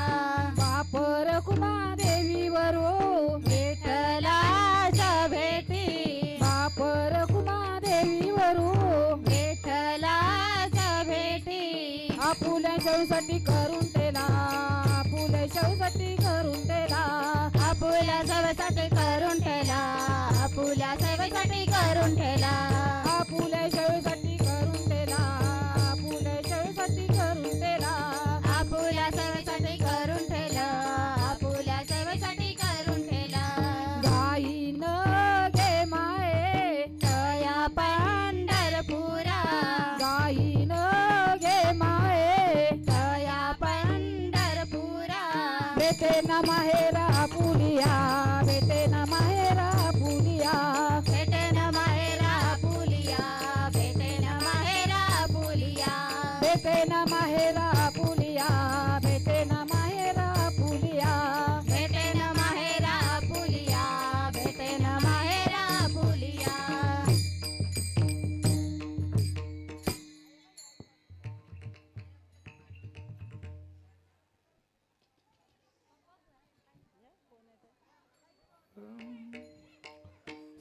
वापर कुमा देवीवर विठ्ठलाच्या भेटी वापर कुमा देवीवर विठ्ठलाच्या भेटी आपुल्या शौसाठी करून तेला आपुल्या शौसाठी करून तेला आपुल्या सवसाठी करून ठेला आपुल्या सवसाठी करून ठेला आपुल्या शौसाठी करून तेला आपुल्या शौसाठी करून तेला आपुल्या सवसाठी करून ठेला आपुल्या सवसाठी करून ठेला गाईन गे माये जया पंढरपुरा गाईन गे माये जया पंढरपुरा बेटे न माहेरा पुलिया बेटे न माहेरा पुलिया बेटे न माहेरा पुलिया बेटे न माहेरा पुलिया बेटे न माहेरा पुलिया बेटे न माहेरा पुलिया बेटे न माहेरा पुलिया बेटे न माहेरा पुलिया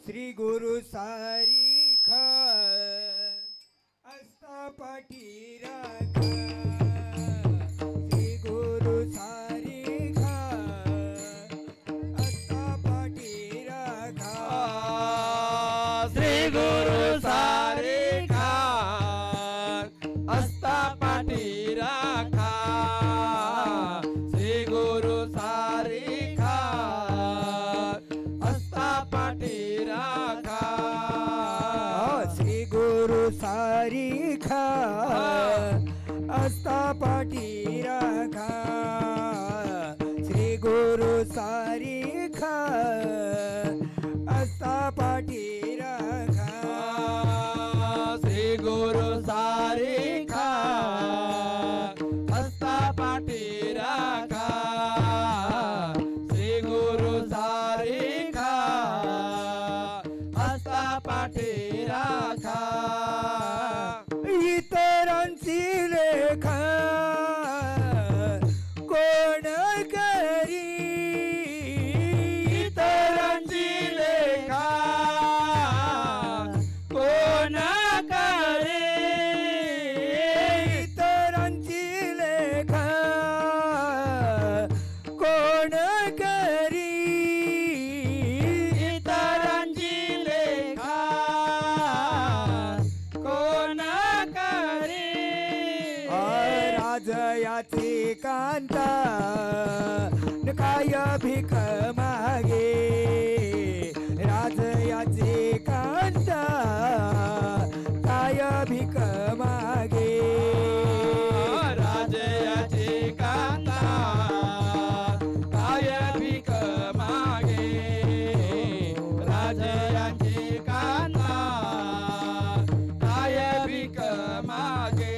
श्री गुरु सारिख असता पाठी राखा श्री गुरु सारिख असता पाठी राखा श्री गुरु सारिखा असता पाठी राखा श्री गुरु सारिखा असता पाठी राखा श्री गुरु सारिख असता पाठी राखा श्री गुरु सारिख असता पाठी राखा श्री गुरु सारिखा असता पाठी राखा श्री गुरु सारिखा असता पाठी राखा इतरांची लेखा कोण करी इतरांची लेखा कोण करे इतरांची लेखा कोण करी इतरांची लेखा कोण करे राजयाची कांता काय भिक मागे राजयाची कांता काय भिक मागे राजयाची कांता काय भीक मागे राजयाची कांता काय भीक मागे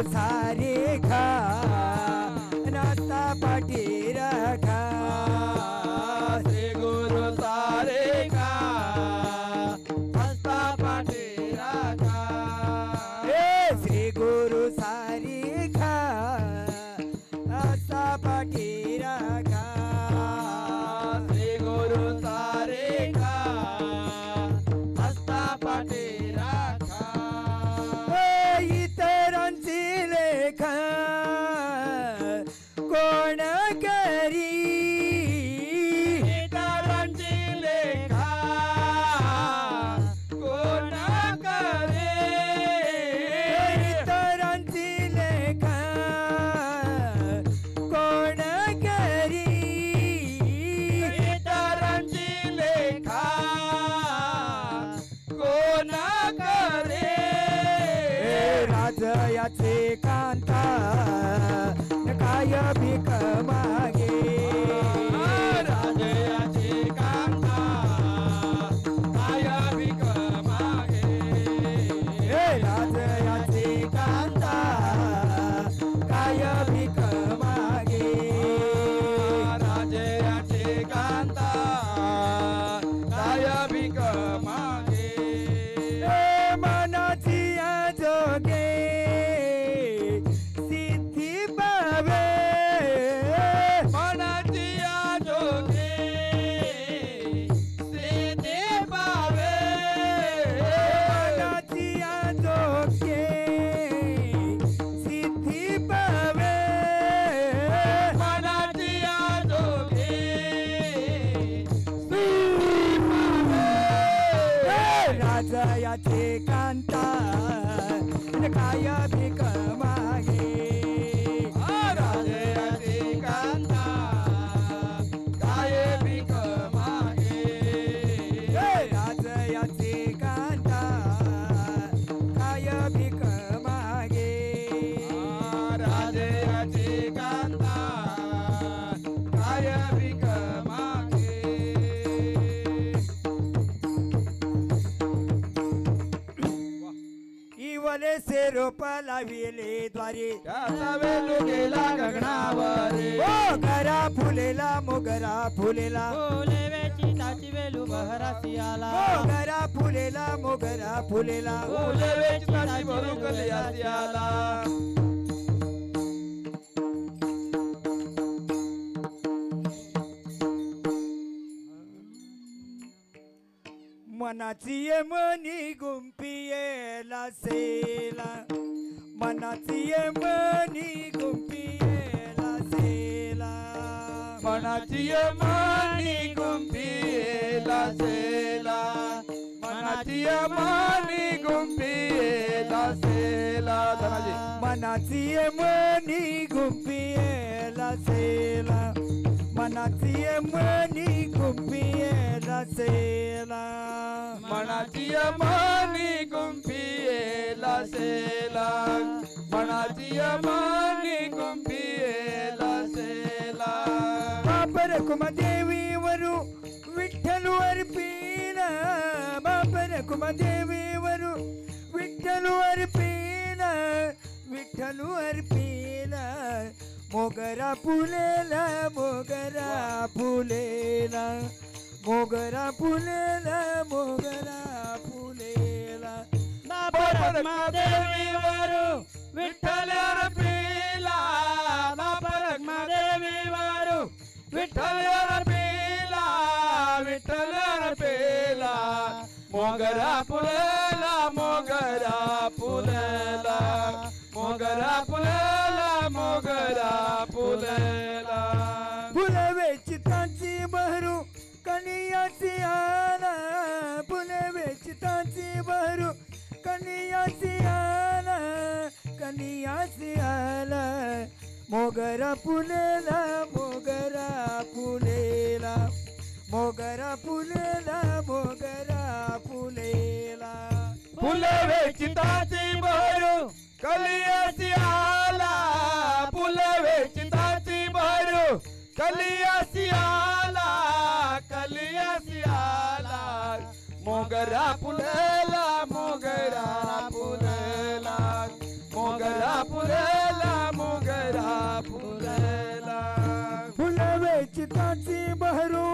सारे खा नाचता पाठी राखा श्री गुरु सारे का हस्ता पाठी राखा श्री गुरु सारी खा नाचता पाठी राखा श्री गुरु सारे का हस्ता पाठी राखा इतरांची लेखा कोण करी इतरांची लेखा कोण करे इतरांची लेखा कोण करी इतरांची लेखा कोण करे राजयाचे कांता काय भीक मागे राजयाचे कांता काय भीक मागे राजयाचे कांता काय भीक मागे राजयाचे कांता काय भीक मागे मनाची जोगे सिद्धी पावे मनाची जोगे सिद्धी पावे मनाची जोगे सिद्धी पावे मनाची जोगे राजयाचे कांता काय भीक मागे राजयाचे कांता काय भीक मागे राजयाचे कांता काय भीक मागे राजयाचे कांता काय भीक मागे इवले से रोप लाविले द्वारे त्याचा वेलू गेला गगनावरे मोगरा फुलेला मोगरा फुलेला फुले वेची ताची वेलू बहरासी आला मोगरा फुलेला मोगरा फुलेला फुले वेचनाची भरू कलियासी आला मनाची मनी गुंपियेला सेला मनाची मनी गुंपियेला सेला मनाची मानी गुंफीला सेला मनाची मानी गुंफीला सेला धनाजी मनाची मनी गुंपियेला सेला मनाची मनी गुंपियेला सेला मनाची मानी गुंफीला सेला मनाची मानी गुंफीला सेला बापर कुमदेवी वरु विठ्ठल अर्पीना बापर कुमदेवी वरु विठ्ठल अर्पीना विठ्ठल अर्पीना मोगरा फुलेला मोगरा फुलेला मोगरा फुलेला मोगरा फुलेला देवी वरू विठ्ठल अर्पीला देवी वरू विठ्ठल अर्पीला विठ्ठल अर्पीला मोगरा फुलेला मोगरा फुलेला मोगरा फुलेला मोगरा फुलेला फुलवे चिताची बहरू कनियाची आला फुलवे चिताची बहरू कनियाची आला कनियाची आला मोगरा फुलेला मोगरा फुलेला मोगरा फुलेला मोगरा फुलेला फुलवे चिताची बहरू कलियाची आला फुलवे चिताची बहरू कलियाची आला कलियाची आला मोगरा फुलेला मोगरा फुलेला मोगरा फुलला मोगरा फुलला फुलवे चिताची बहरू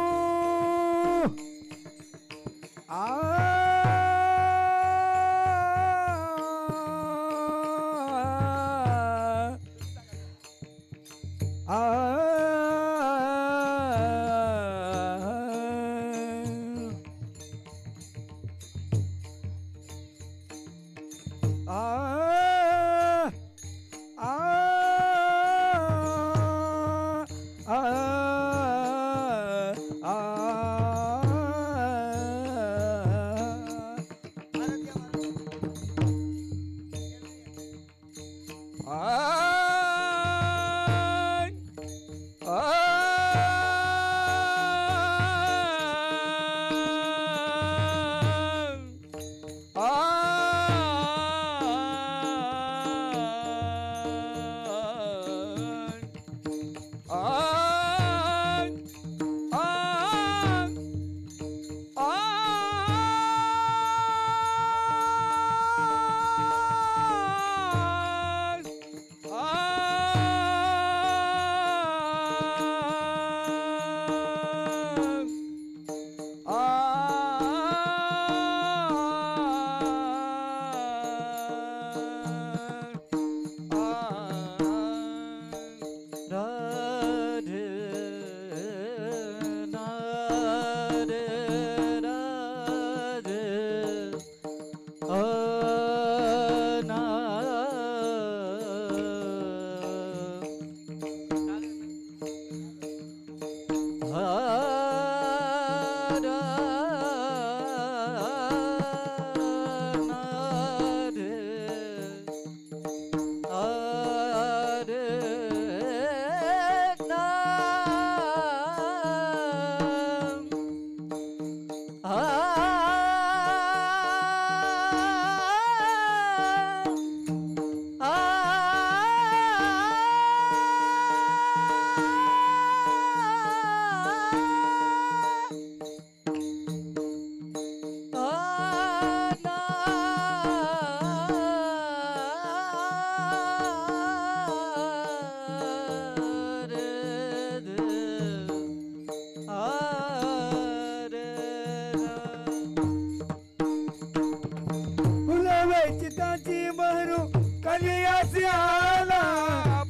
चिताची बहरू कलियासी आला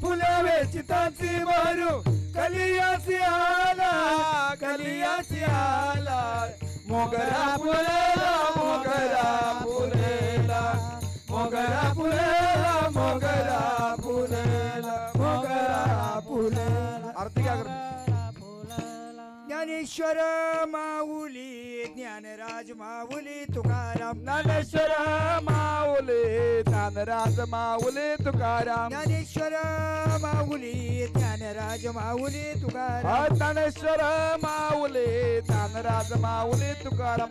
फुलवे चिताची बहरू कलियासी आला कलियासी आला मोगरा फुलेला मोगरा फुलेला मोगरा फुलेला मोगरा फुलेला मोगरा फुलेला आरती क्या कर ज्ञानेश्वर माऊली ज्ञानराज माऊली तुकाराम ज्ञानेश्वर माऊली ज्ञानराज माऊली तुकाराम ज्ञानेश्वर माऊली ज्ञानराज माऊली तुकाराम ज्ञानेश्वर माऊली ज्ञानराज माऊली तुकाराम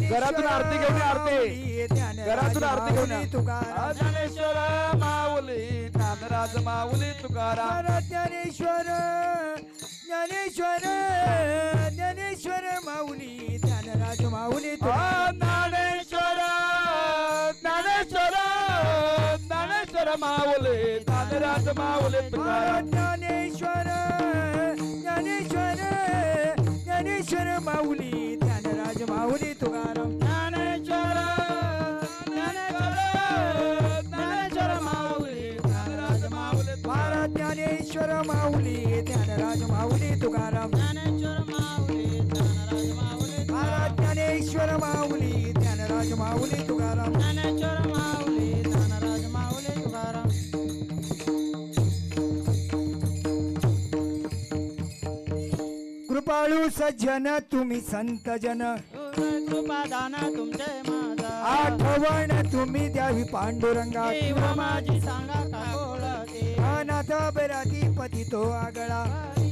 घरातून आरती घेऊन आरती घरातून आरती घेऊन तुकाराम ज्ञानेश्वर माऊली ज्ञानराज माऊली तुकाराम ज्ञानेश्वर ज्ञानेश्वर ज्ञानेश्वर माऊली ज्ञानराज माऊली ज्ञानेश्वर ज्ञानेश्वर ज्ञानेश्वर माऊली ज्ञानराज माऊली तुकाराम ज्ञानेश्वर ज्ञानेश्वर ज्ञानेश्वर माऊली ज्ञानराज माऊली तुकाराम ज्ञानेश्वर ज्ञानेश्वर ज्ञानेश्वर माऊली ज्ञानराज माऊली महाराज ज्ञानेश्वर माऊली ज्ञानराज माऊली तुकाराम ज्ञानेश्वर माऊली ज्ञानराज माऊली महाराज ज्ञानेश्वर माऊली ज्ञानराज माऊली तुकाराम ज्ञानेश्वर माऊली ज्ञानराज माऊली तुकाराम कृपाळू सज्जन तुम्ही संत जन कृपा दान तुमचे माझा आठवण तुम्ही द्यावी पांडुरंगा देव माझी सांगा का बोलते अनाथ बराती पती तो आगळा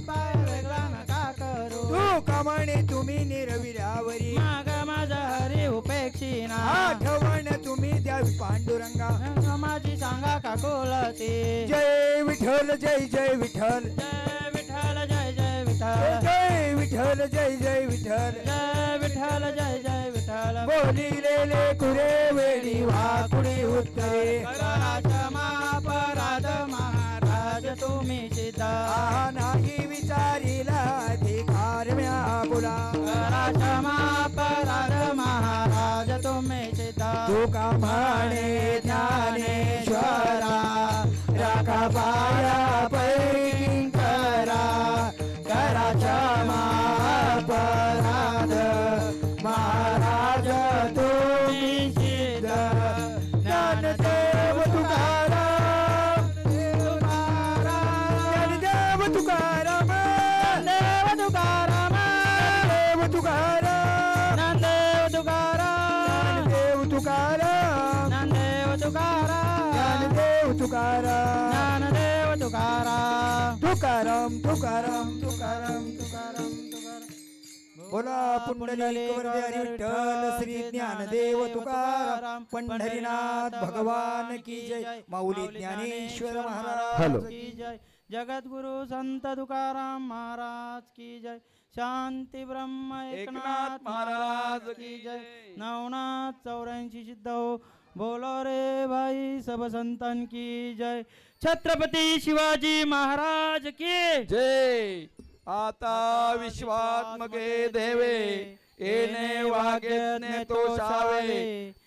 पाय वेगळा नका करू तू कामाने तुम्ही निरविरावरी माग माझा हरी उपेक्षिना आठवण तुम्ही द्यावी पांडुरंगा माझी सांगा का बोलते जय विठ्ठल जय जय विठ्ठल जय विठ्ठल जय जय विठ्ठल जय विठ्ठल जय जय विठ्ठल जय विठ्ठल जय जय विठ्ठल बोलिलेले कुरे वेळी वाकुडे उत्तरे कराच महापराध तुका म्हणे ज्ञानेश्वरा राखा पाया पैकी करा क्षमा अपराध महाराज तुम्ही सिद्ध ज्ञानदेव तुकाराम ज्ञानदेव तुकाराम देव तुकाराम देव तुकाराम ज्ञानदेव तुकाराम देव तुकाराम ज्ञानदेव तुकाराम ज्ञानदेव तुकाराम ज्ञानदेव तुकाराम तुकाराम तुकाराम तुकाराम तुकाराम बोला पुंडलिक वरदे हरी विठ्ठल श्री ज्ञानदेव तुकाराम पंढरीनाथ भगवान की जय माऊली ज्ञानेश्वर महाराज की जय जगद्गुरु संत तुकाराम महाराज की जय शांती ब्रह्म एकनाथ महाराज की जय नवनाथ 84 सिद्ध हो बोलो रे भाई सब संतन की जय छत्रपती शिवाजी महाराज की जय आता विश्वात्मके देवे येणे वागेने तोषावे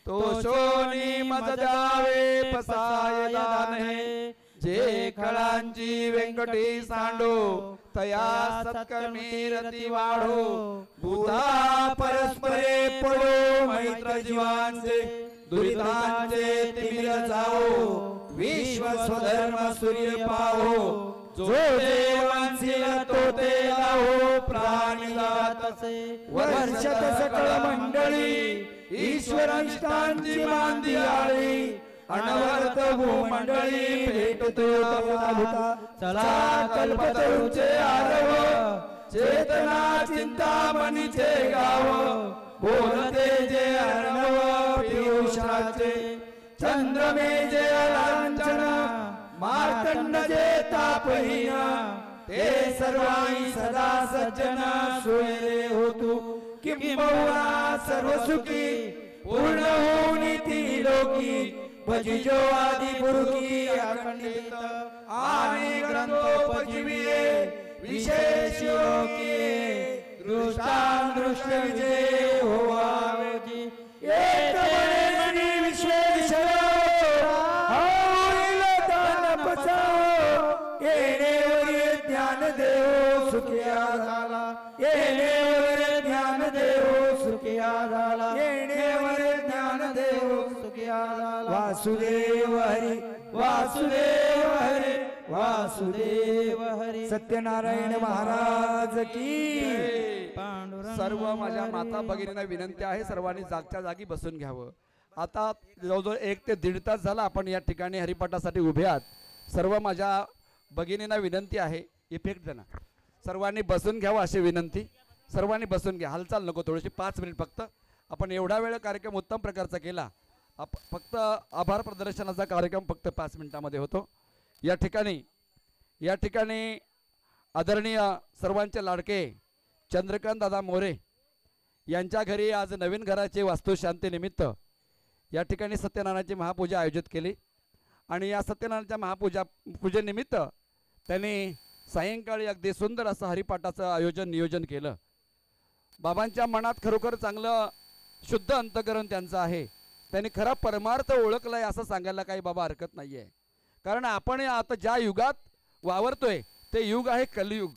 तोषोनी मज द्यावे पसाय दाने जे खळांची व्यंकटी सांडो तया सत्कर्मी रती वाढो भूता परस्परे पडो मैत्र जीवांचे दुरितांचे तिमिर जाओ विश्व स्वधर्म सूर्य पाहो जो देवांशील तो ते लाहो प्राणी जातसे वर्षत सकळ मंडळी ईश्वरांची मांदी आळी अनवर्त भूमंडळी भेटतो भूता चला कल्पतरुचे आरव चेतना चिंतामणीचे गाव बोलते जे अर्णव पियुषाचे चंद्रमे जे लांछन मार्तंड जे तापहीन ते सर्वांई सदा सज्जन सोयरे होतु किंबहुना सर्व सुखी पूर्ण होऊन ती लोकी भजिजो आदि पुरुकी अखंडित आणि ग्रंथोपजीविये विशेष योगी दृष्टांदृष्ट विजय होवावेजी एक मने विश्वेश्वर होईल दान पचाव येणेवर ज्ञानदेव सुखिया झाला येणेवर ज्ञानदेव सुखिया झाला येणेवर ज्ञानदेव सुखिया झाला वासुदेव हरी वासुदेव हरी वासुदेव हरी सत्यनारायण महाराज की सर्व माझ्या माता भगिनींना विनंती आहे सर्वांनी जागच्या जागी बसून घ्यावं आता जवळजवळ 1 ते 1.5 तास झाला आपण या ठिकाणी हरिपाठासाठी उभे आहात सर्व माझ्या भगिनींना विनंती आहे इफेक्ट देना सर्वांनी बसून घ्यावं अशी विनंती सर्वांनी बसून घ्या हालचाल नको थोडीशी 5 मिनिट फक्त आपण एवढा वेळ कार्यक्रम उत्तम प्रकारचा केला फक्त आभार प्रदर्शनाचा कार्यक्रम फक्त 5 मिनिटांमध्ये होतो या ठिकाणी आदरणीय सर्वांचे लाडके चंद्रकांत दादा मोरे यांच्या घरी आज नवीन घराचे वास्तुशांतीनिमित्त या ठिकाणी सत्यनारायणाची महापूजा आयोजित केली आणि या सत्यनारायणाच्या पूजेनिमित्त त्यांनी सायंकाळी अगदी सुंदर असं हरिपाठाचं नियोजन केलं बाबांच्या मनात खरोखर चांगलं शुद्ध अंतकरण त्यांचं आहे त्यांनी खरा परमार्थ ओळखलाय असं सांगायला काही बाबा हरकत नाही आहे कारण आपण आता ज्या युगात वावरतोय ते युग आहे कलियुग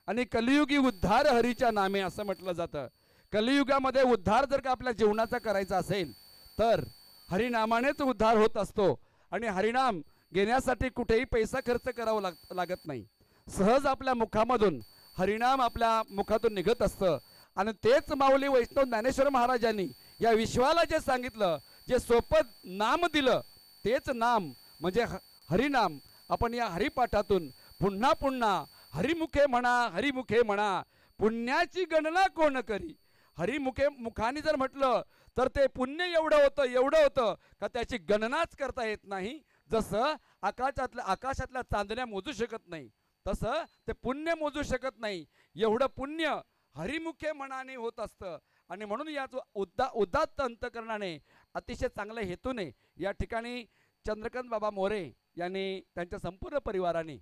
आणि कलियुगी उद्धार हरीच्या नामे असं म्हटलं जातं कलियुगामध्ये उद्धार जर का आपल्या जीवनाचा करायचा असेल तर हरिनामानेच उद्धार होत असतो आणि हरिनाम घेण्यासाठी कुठेही पैसा खर्च करावा लागत नाही सहज आपल्या मुखामधून हरिनाम आपल्या मुखातून निघत असतं आणि तेच माऊली वैष्णव ज्ञानेश्वर महाराजांनी या विश्वाला जे सांगितलं जे सोपं नाम दिलं तेच नाम म्हणजे हरिनाम आपण या हरिपाठातून पुन्हा पुन्हा हरिमुखे म्हणा पुण्याची गणना कोण करी मुखाने जर म्हटलं तर ते पुण्य एवढं होतं का त्याची गणनाच करता येत नाही जसं आकाशातल्या चांदण्या मोजू शकत नाही तसं ते पुण्य मोजू शकत नाही एवढं पुण्य हरिमुखे मनाने होत असतं आणि म्हणून याच उदात्त अंतकरणाने अतिशय चांगल्या हेतूने या ठिकाणी चंद्रकांत बाबा मोरे यांनी त्यांच्या संपूर्ण परिवाराने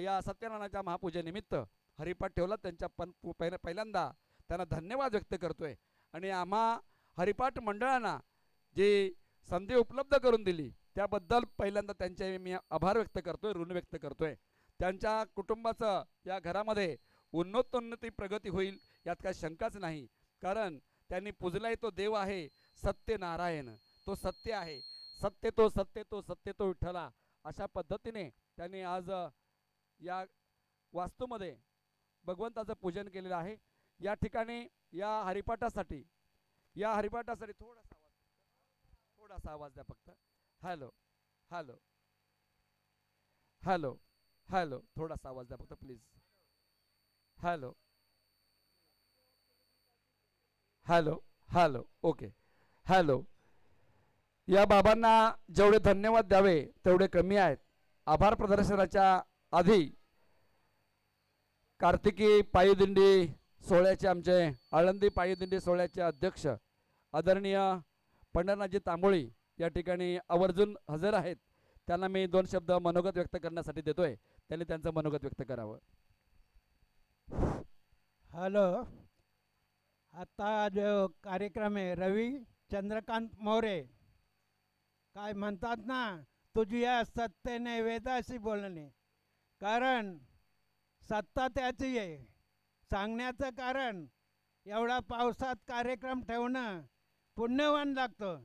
या सत्यनारायणाच्या महापूजेनिमित्त हरिपाठ ठेवला त्यांच्या पहिल्यांदा त्यांना धन्यवाद व्यक्त करतोय आणि आम्हा हरिपाठ मंडळांना जी संधी उपलब्ध करून दिली त्याबद्दल पहिल्यांदा त्यांचे मी आभार व्यक्त करतोय, ऋण व्यक्त करतोय. त्यांच्या कुटुंबाचं या घरामध्ये उन्नती प्रगती होईल यात काही शंकाच नाही. कारण त्यांनी पूजलाय तो देव आहे सत्यनारायण, तो सत्य आहे, सत्य तो सत्य तो सत्य तो विठ्ठला. अशा पद्धतीने त्यांनी आज या वास्तूमध्ये भगवंताचं पूजन केलेलं आहे. या ठिकाणी या हरिपाठासाठी थोडासा आवाज द्या फक्त. हॅलो हॅलो हॅलो हॅलो थोडासा आवाज द्या फक्त please. Hello hello hello okay hello. या बाबांना जेवढे धन्यवाद द्यावे तेवढे कमी आहेत. आभार प्रदर्शनाच्या आधी कार्तिकी पायीदिंडी सोहळ्याचे आमचे आळंदी पायीदिंडी सोहळ्याचे अध्यक्ष आदरणीय पंढरनाथजी तांबोळी या ठिकाणी आवर्जून हजर आहेत. त्यांना मी 2 शब्द मनोगत व्यक्त करण्यासाठी देतोय. त्यांनी त्यांचं मनोगत व्यक्त करावं. हॅलो, आता जो कार्यक्रम आहे रवी चंद्रकांत मोरे काय म्हणतात ना, तुझी या सत्तेने वेदाशी बोलणे. कारण सत्ता त्याची आहे. सांगण्याचं कारण एवढा पावसात कार्यक्रम ठेवणं पुण्यवान लागतं.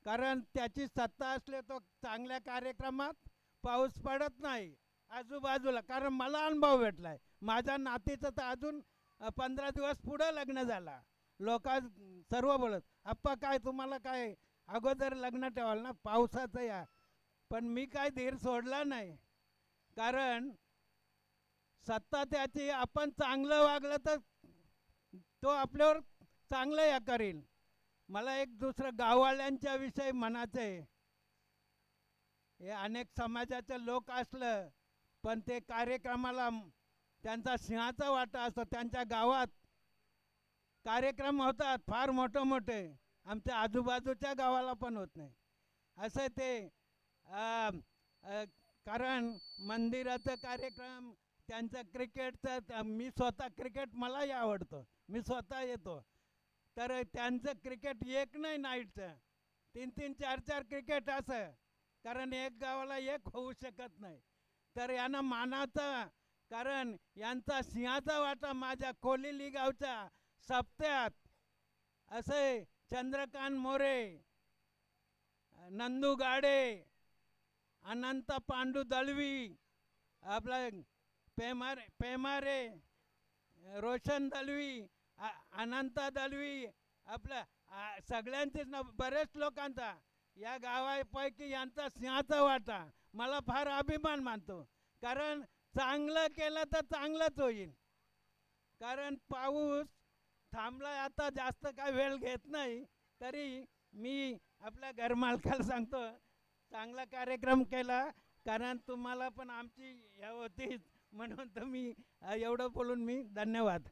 कारण त्याची सत्ता असले तो चांगल्या कार्यक्रमात पाऊस पडत नाही आजूबाजूला. कारण मला अनुभव भेटलाय. माझ्या नातीचं तर अजून 15 दिवस पुढं लग्न झाला. लोक सर्व बोलत आप्पा काय तुम्हाला काय अगोदर लग्न ठेवाल ना पावसाचं या. पण मी काय धीर सोडला नाही. कारण सत्ता त्याची, आपण चांगलं वागलं तर तो आपल्यावर चांगलं या करील. मला एक दुसरं गाववाल्यांच्या विषयी म्हणायचं आहे. हे अनेक समाजाचे लोक असलं पण ते कार्यक्रमाला त्यांचा सिंहाचा वाटा असतो. त्यांच्या गावात कार्यक्रम होतात फार मोठे मोठे, आमच्या आजूबाजूच्या गावाला पण होत नाही असं ते. कारण मंदिराचं कार्यक्रम, त्यांचं क्रिकेटचं, मी स्वतः क्रिकेट मलाही आवडतं, मी स्वतः येतो. तर त्यांचं क्रिकेट एक नाही नाईटचं, 3-3, 4-4 क्रिकेट असं. कारण एक गावाला एक होऊ शकत नाही. तर यांना मानाचं, कारण यांचा सिंहाचा वाटा माझ्या कोलिली गावच्या सप्त्यात असे चंद्रकांत मोरे, नंदू गाडे, अनंत पांडू दळवी, आपला पेमारे, रोशन दळवी, अनंत दळवी, आपल्या सगळ्यांचेच ना, बरेच लोकांचा या गावापैकी यांचा सिंहाचा वाटा. मला फार अभिमान मानतो. कारण चांगलं केलं तर चांगलंच होईल. कारण पाऊस थांबला आता, जास्त काय वेळ घेत नाही. तरी मी आपल्या घरमालकाला सांगतो चांगला कार्यक्रम केला. कारण तुम्हाला पण आमची ह्या होतीच म्हणून तुम्ही एवढं बोलून मी धन्यवाद.